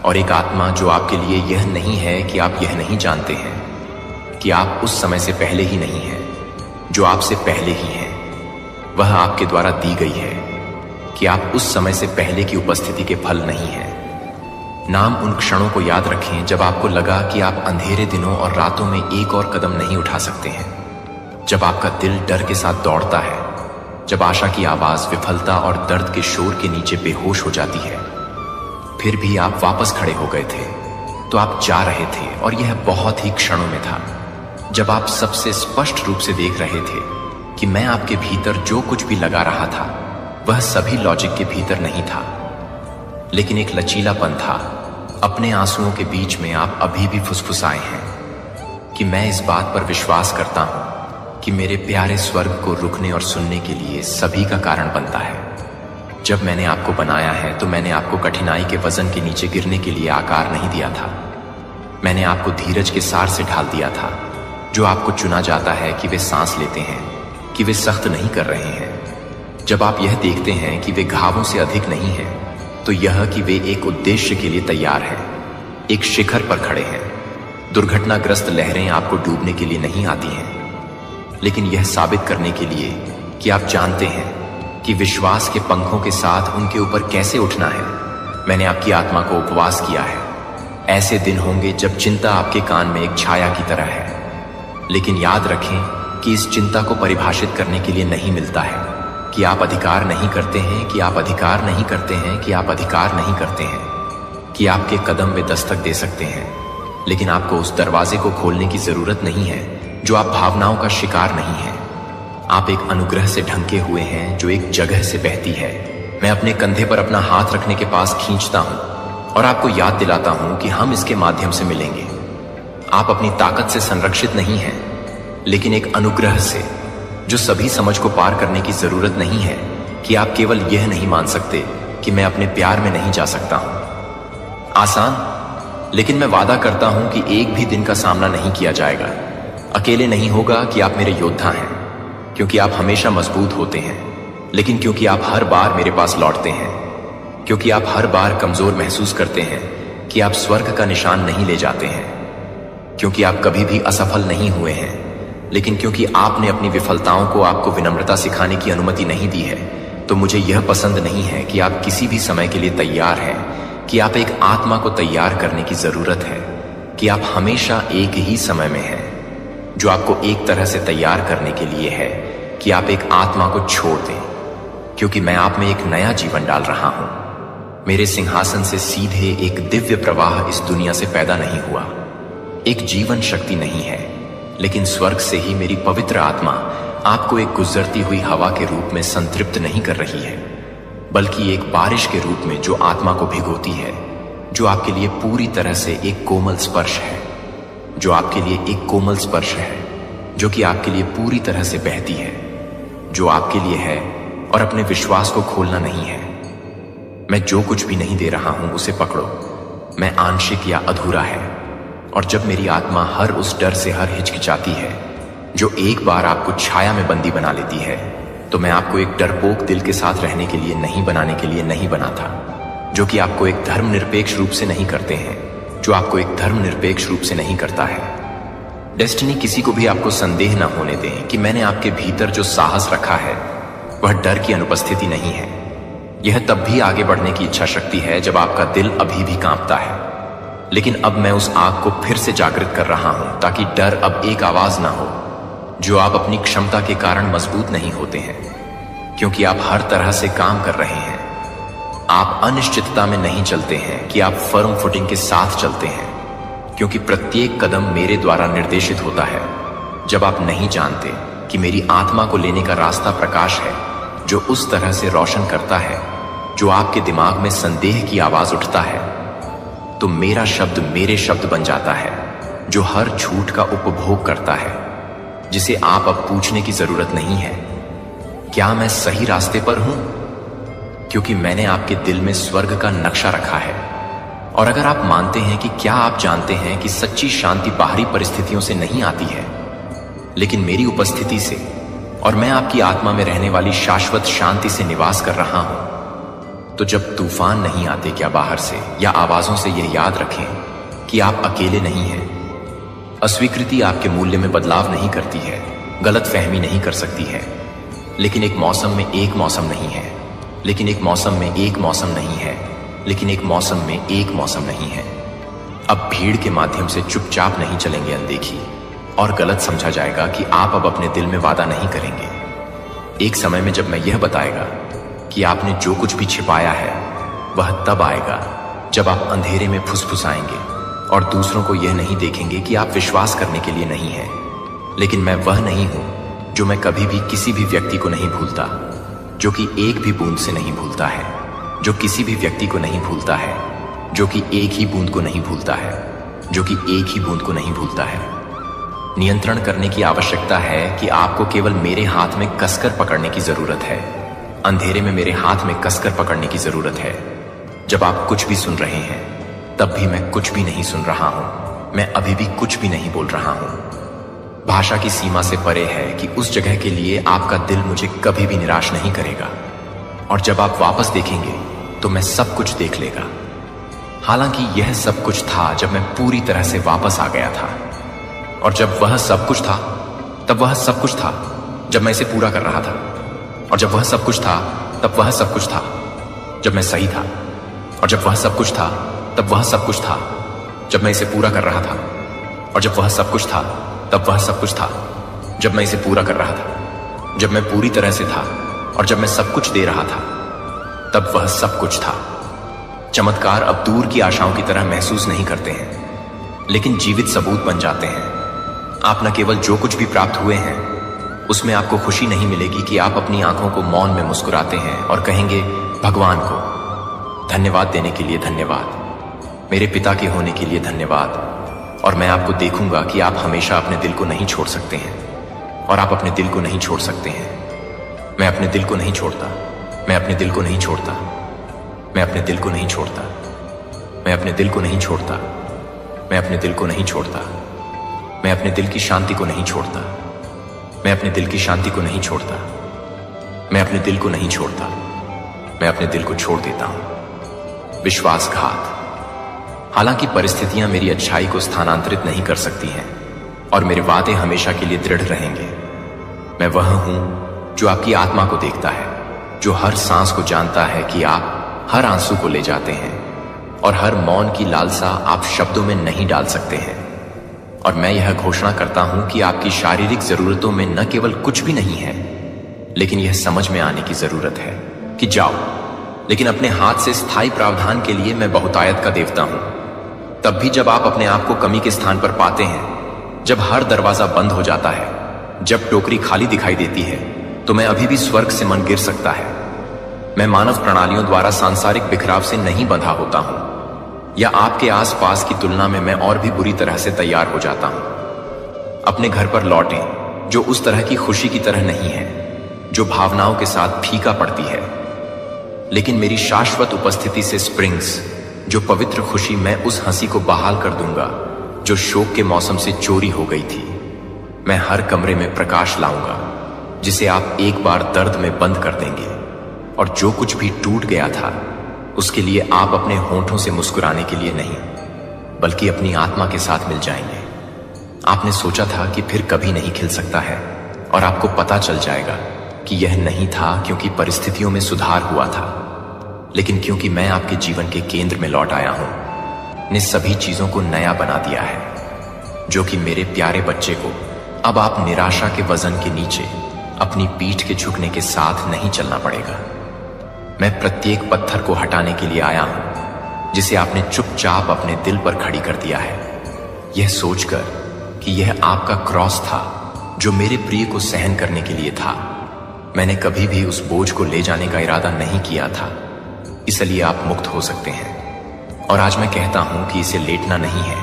और एक आत्मा जो आपके लिए यह नहीं है कि आप यह नहीं जानते हैं कि आप उस समय से पहले ही नहीं हैं, जो आपसे पहले ही हैं, वह आपके द्वारा दी गई है कि आप उस समय से पहले की उपस्थिति के फल नहीं हैं। नाम उन क्षणों को याद रखें जब आपको लगा कि आप अंधेरे दिनों और रातों में एक और कदम नहीं उठा सकते हैं, जब आपका दिल डर के साथ दौड़ता है, जब आशा की आवाज विफलता और दर्द के शोर के नीचे बेहोश हो जाती है। फिर भी आप वापस खड़े हो गए थे तो आप जा रहे थे, और यह बहुत ही क्षणों में था जब आप सबसे स्पष्ट रूप से देख रहे थे कि मैं आपके भीतर जो कुछ भी लगा रहा था वह सभी लॉजिक के भीतर नहीं था, लेकिन एक लचीलापन था। अपने आंसुओं के बीच में आप अभी भी फुसफुसाए हैं कि मैं इस बात पर विश्वास करता हूं कि मेरे प्यारे स्वर्ग को रुकने और सुनने के लिए सभी का कारण बनता है। जब मैंने आपको बनाया है तो मैंने आपको कठिनाई के वजन के नीचे गिरने के लिए आकार नहीं दिया था। मैंने आपको धीरज के सार से ढाल दिया था। जो आपको चुना जाता है कि वे सांस लेते हैं, कि वे सख्त नहीं कर रहे हैं। जब आप यह देखते हैं कि वे घावों से अधिक नहीं हैं, तो यह कि वे एक उद्देश्य के लिए तैयार हैं, एक शिखर पर खड़े हैं। दुर्घटनाग्रस्त लहरें आपको डूबने के लिए नहीं आती हैं, लेकिन यह साबित करने के लिए कि आप जानते हैं कि विश्वास के पंखों के साथ उनके ऊपर कैसे उठना है, मैंने आपकी आत्मा को उपवास किया है। ऐसे दिन होंगे जब चिंता आपके कान में एक छाया की तरह है, लेकिन याद रखें कि इस चिंता को परिभाषित करने के लिए नहीं मिलता है कि आप अधिकार नहीं करते हैं, कि आप अधिकार नहीं करते हैं, कि आप अधिकार नहीं करते हैं, कि आपके कदम वे दस्तक दे सकते हैं, लेकिन आपको उस दरवाजे को खोलने की जरूरत नहीं है जो आप भावनाओं का शिकार नहीं है। आप एक अनुग्रह से ढंके हुए हैं जो एक जगह से बहती है। मैं अपने कंधे पर अपना हाथ रखने के पास खींचता हूं और आपको याद दिलाता हूं कि हम इसके माध्यम से मिलेंगे। आप अपनी ताकत से संरक्षित नहीं हैं, लेकिन एक अनुग्रह से जो सभी समझ को पार करने की जरूरत नहीं है कि आप केवल यह नहीं मान सकते कि मैं अपने प्यार में नहीं जा सकता हूं। आसान, लेकिन मैं वादा करता हूं कि एक भी दिन का सामना नहीं किया जाएगा। अकेले नहीं होगा कि आप मेरे योद्धा हैं, क्योंकि आप हमेशा मजबूत होते हैं, लेकिन क्योंकि आप हर बार मेरे पास लौटते हैं, क्योंकि आप हर बार कमजोर महसूस करते हैं कि आप स्वर्ग का निशान नहीं ले जाते हैं, क्योंकि आप कभी भी असफल नहीं हुए हैं, लेकिन क्योंकि आपने अपनी विफलताओं को आपको विनम्रता सिखाने की अनुमति नहीं दी है, तो मुझे यह पसंद नहीं है कि आप किसी भी समय के लिए तैयार हैं, कि आप एक आत्मा को तैयार करने की जरूरत है, कि आप हमेशा एक ही समय में हैं, जो आपको एक तरह से तैयार करने के लिए है कि आप एक आत्मा को छोड़ दें, क्योंकि मैं आप में एक नया जीवन डाल रहा हूं। मेरे सिंहासन से सीधे एक दिव्य प्रवाह इस दुनिया से पैदा नहीं हुआ, एक जीवन शक्ति नहीं है, लेकिन स्वर्ग से ही मेरी पवित्र आत्मा आपको एक गुजरती हुई हवा के रूप में संतृप्त नहीं कर रही है, बल्कि एक बारिश के रूप में जो आत्मा को भिगोती है, जो आपके लिए पूरी तरह से एक कोमल स्पर्श है, जो आपके लिए एक कोमल स्पर्श है, जो कि आपके लिए पूरी तरह से बहती है, जो आपके लिए है और अपने विश्वास को खोलना नहीं है। मैं जो कुछ भी नहीं दे रहा हूं उसे पकड़ो। मैं आंशिक या अधूरा है, और जब मेरी आत्मा हर उस डर से हर हिचकिचाती है जो एक बार आपको छाया में बंदी बना लेती है, तो मैं आपको एक डरपोक दिल के साथ रहने के लिए नहीं बनाने के लिए नहीं बना था, जो कि आपको एक धर्मनिरपेक्ष रूप से नहीं करते हैं, जो आपको एक धर्मनिरपेक्ष रूप से नहीं करता है। डेस्टिनी किसी को भी आपको संदेह न होने दें कि मैंने आपके भीतर जो साहस रखा है वह डर की अनुपस्थिति नहीं है। यह तब भी आगे बढ़ने की इच्छा शक्ति है जब आपका दिल अभी भी कांपता है, लेकिन अब मैं उस आग को फिर से जागृत कर रहा हूं ताकि डर अब एक आवाज ना हो, जो आप अपनी क्षमता के कारण मजबूत नहीं होते हैं, क्योंकि आप हर तरह से काम कर रहे हैं। आप अनिश्चितता में नहीं चलते हैं कि आप फर्म फुटिंग के साथ चलते हैं, क्योंकि प्रत्येक कदम मेरे द्वारा निर्देशित होता है। जब आप नहीं जानते कि मेरी आत्मा को लेने का रास्ता प्रकाश है जो उस तरह से रोशन करता है जो आपके दिमाग में संदेह की आवाज उठता है, तो मेरा शब्द मेरे शब्द बन जाता है जो हर झूठ का उपभोग करता है, जिसे आप अब पूछने की जरूरत नहीं है क्या मैं सही रास्ते पर हूं, क्योंकि मैंने आपके दिल में स्वर्ग का नक्शा रखा है। और अगर आप मानते हैं कि क्या आप जानते हैं कि सच्ची शांति बाहरी परिस्थितियों से नहीं आती है, लेकिन मेरी उपस्थिति से, और मैं आपकी आत्मा में रहने वाली शाश्वत शांति से निवास कर रहा हूं, तो जब तूफान नहीं आते क्या बाहर से या आवाजों से, यह याद रखें कि आप अकेले नहीं हैं। अस्वीकृति आपके मूल्य में बदलाव नहीं करती है, गलत फहमी नहीं कर सकती है, लेकिन एक मौसम में एक मौसम नहीं है, लेकिन एक मौसम में एक मौसम नहीं है, लेकिन एक मौसम में एक मौसम नहीं है। अब भीड़ के माध्यम से चुपचाप नहीं चलेंगे अनदेखी, और गलत समझा जाएगा कि आप अब अपने दिल में वादा नहीं करेंगे। एक समय में जब मैं यह बताएगा कि आपने जो कुछ भी छिपाया है वह तब आएगा जब आप अंधेरे में फुसफुसाएंगे और दूसरों को यह नहीं देखेंगे कि आप विश्वास करने के लिए नहीं हैं। लेकिन मैं वह नहीं हूं जो मैं कभी भी किसी भी व्यक्ति को नहीं भूलता, जो कि एक भी बूंद से नहीं भूलता है, जो किसी भी व्यक्ति को नहीं भूलता है, जो कि एक ही बूंद को नहीं भूलता है, जो कि एक ही बूंद को नहीं भूलता है। नियंत्रण करने की आवश्यकता है कि आपको केवल मेरे हाथ में कसकर पकड़ने की जरूरत है। अंधेरे में मेरे हाथ में कसकर पकड़ने की जरूरत है। जब आप कुछ भी सुन रहे हैं तब भी मैं कुछ भी नहीं सुन रहा हूं, मैं अभी भी कुछ भी नहीं बोल रहा हूं। भाषा की सीमा से परे है कि उस जगह के लिए आपका दिल मुझे कभी भी निराश नहीं करेगा, और जब आप वापस देखेंगे तो मैं सब कुछ देख लेगा। हालांकि यह सब कुछ था जब मैं पूरी तरह से वापस आ गया था, और जब वह सब कुछ था तब वह सब कुछ था जब मैं इसे पूरा कर रहा था, और जब वह सब कुछ था तब वह सब कुछ था जब मैं सही था, और जब वह सब कुछ था तब वह सब कुछ था जब मैं इसे पूरा कर रहा था, और जब वह सब कुछ था तब वह सब कुछ था जब मैं इसे पूरा कर रहा था, जब मैं पूरी तरह से था और जब मैं सब कुछ दे रहा था तब वह सब कुछ था। चमत्कार अब दूर की आशाओं की तरह महसूस नहीं करते हैं, लेकिन जीवित सबूत बन जाते हैं। आप न केवल जो कुछ भी प्राप्त हुए हैं उसमें आपको खुशी नहीं मिलेगी कि आप अपनी आंखों को मौन में मुस्कुराते हैं और कहेंगे भगवान को धन्यवाद देने के लिए धन्यवाद, मेरे पिता के होने के लिए धन्यवाद, और मैं आपको देखूंगा कि आप हमेशा अपने दिल को नहीं छोड़ सकते हैं, और आप अपने दिल को नहीं छोड़ सकते हैं। मैं अपने दिल को नहीं छोड़ता, मैं अपने दिल को नहीं छोड़ता, मैं अपने दिल को नहीं छोड़ता, मैं अपने दिल को नहीं छोड़ता, मैं अपने दिल को नहीं छोड़ता, मैं अपने दिल की शांति को नहीं छोड़ता, मैं अपने दिल की शांति को नहीं छोड़ता, मैं अपने दिल को नहीं छोड़ता, मैं अपने दिल को छोड़ देता हूं। विश्वासघात। हालांकि परिस्थितियां मेरी अच्छाई को स्थानांतरित नहीं कर सकती हैं और मेरे वादे हमेशा के लिए दृढ़ रहेंगे। मैं वह हूं जो आपकी आत्मा को देखता है, जो हर सांस को जानता है कि आप हर आंसू को ले जाते हैं और हर मौन की लालसा आप शब्दों में नहीं डाल सकते हैं। और मैं यह घोषणा करता हूं कि आपकी शारीरिक जरूरतों में न केवल कुछ भी नहीं है, लेकिन यह समझ में आने की जरूरत है कि जाओ, लेकिन अपने हाथ से स्थायी प्रावधान के लिए मैं बहुतायत का देवता हूं। तब भी जब आप अपने आप को कमी के स्थान पर पाते हैं, जब हर दरवाजा बंद हो जाता है, जब टोकरी खाली दिखाई देती है, तो मैं अभी भी स्वर्ग से मन गिर सकता है। मैं मानव प्रणालियों द्वारा सांसारिक बिखराव से नहीं बंधा होता हूं, या आपके आसपास की तुलना में मैं और भी बुरी तरह से तैयार हो जाता हूं। अपने घर पर लौटें, जो उस तरह की खुशी की तरह नहीं है, जो भावनाओं के साथ फीका पड़ती है, लेकिन मेरी शाश्वत उपस्थिति से स्प्रिंग्स, जो पवित्र खुशी मैं उस हंसी को बहाल कर दूंगा जो शोक के मौसम से चोरी हो गई थी। मैं हर कमरे में प्रकाश लाऊंगा जिसे आप एक बार दर्द में बंद कर देंगे, और जो कुछ भी टूट गया था उसके लिए आप अपने होंठों से मुस्कुराने के लिए नहीं, बल्कि अपनी आत्मा के साथ मिल जाएंगे। आपने सोचा था कि फिर कभी नहीं खिल सकता है, और आपको पता चल जाएगा कि यह नहीं था क्योंकि परिस्थितियों में सुधार हुआ था, लेकिन क्योंकि मैं आपके जीवन के केंद्र में लौट आया हूं, ने सभी चीजों को नया बना दिया है। जो कि मेरे प्यारे बच्चे को अब आप निराशा के वजन के नीचे अपनी पीठ के झुकने के साथ नहीं चलना पड़ेगा। मैं प्रत्येक पत्थर को हटाने के लिए आया हूं जिसे आपने चुपचाप अपने दिल पर खड़ी कर दिया है, यह सोचकर कि यह आपका क्रॉस था जो मेरे प्रिय को सहन करने के लिए था। मैंने कभी भी उस बोझ को ले जाने का इरादा नहीं किया था, इसलिए आप मुक्त हो सकते हैं। और आज मैं कहता हूं कि इसे लेटना नहीं है,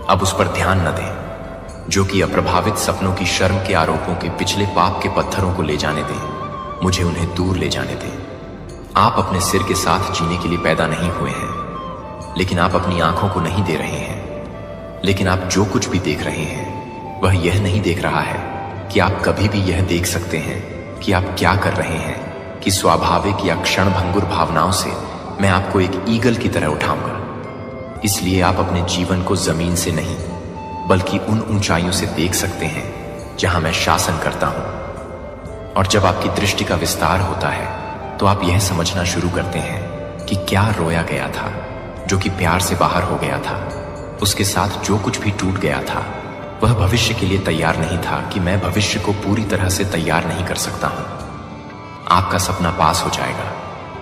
अब उस पर ध्यान न दें। जो कि अप्रभावित सपनों की शर्म के आरोपों के पिछले पाप के पत्थरों को ले जाने दें, मुझे उन्हें दूर ले जाने दें। आप अपने सिर के साथ जीने के लिए पैदा नहीं हुए हैं, लेकिन आप अपनी आंखों को नहीं दे रहे हैं। लेकिन आप जो कुछ भी देख रहे हैं वह यह नहीं देख रहा है कि आप कभी भी यह देख सकते हैं कि आप क्या कर रहे हैं, कि स्वाभाविक या क्षणभंगुर भावनाओं से मैं आपको एक ईगल की तरह उठाऊंगा। इसलिए आप अपने जीवन को जमीन से नहीं बल्कि उन ऊंचाइयों से देख सकते हैं जहां मैं शासन करता हूं। और जब आपकी दृष्टि का विस्तार होता है तो आप यह समझना शुरू करते हैं कि क्या रोया गया था, जो कि प्यार से बाहर हो गया था। उसके साथ जो कुछ भी टूट गया था वह भविष्य के लिए तैयार नहीं था, कि मैं भविष्य को पूरी तरह से तैयार नहीं कर सकता हूं। आपका सपना पास हो जाएगा,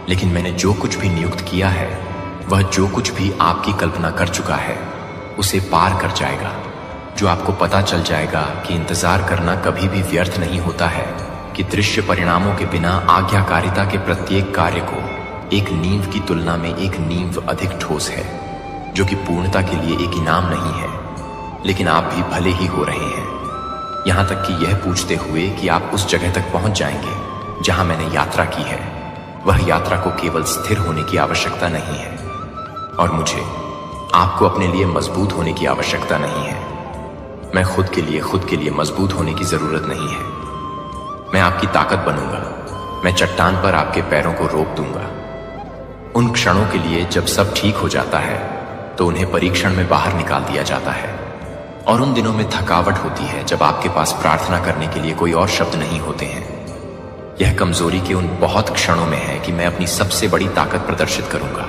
लेकिन मैंने जो कुछ भी नियुक्त किया है, वह जो कुछ भी आपकी कल्पना कर चुका है उसे पार कर जाएगा। जो आपको पता चल जाएगा कि इंतजार करना कभी भी व्यर्थ नहीं होता है, कि दृश्य परिणामों के बिना आज्ञाकारिता के प्रत्येक कार्य को एक नींव की तुलना में एक नींव अधिक ठोस है, जो कि पूर्णता के लिए एक इनाम नहीं है, लेकिन आप भी भले ही हो रहे हैं। यहां तक कि यह पूछते हुए कि आप उस जगह तक पहुंच जाएंगे जहां मैंने यात्रा की है। वह यात्रा को केवल स्थिर होने की आवश्यकता नहीं है, और मुझे आपको अपने लिए मजबूत होने की आवश्यकता नहीं है। मैं खुद के लिए मजबूत होने की जरूरत नहीं है। मैं आपकी ताकत बनूंगा। मैं चट्टान पर आपके पैरों को रोक दूंगा। उन क्षणों के लिए जब सब ठीक हो जाता है तो उन्हें परीक्षण में बाहर निकाल दिया जाता है, और उन दिनों में थकावट होती है जब आपके पास प्रार्थना करने के लिए कोई और शब्द नहीं होते हैं। यह कमजोरी के उन बहुत क्षणों में है कि मैं अपनी सबसे बड़ी ताकत प्रदर्शित करूंगा,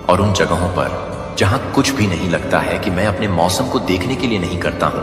और उन जगहों पर जहां कुछ भी नहीं लगता है कि मैं अपने मौसम को देखने के लिए नहीं करता हूं,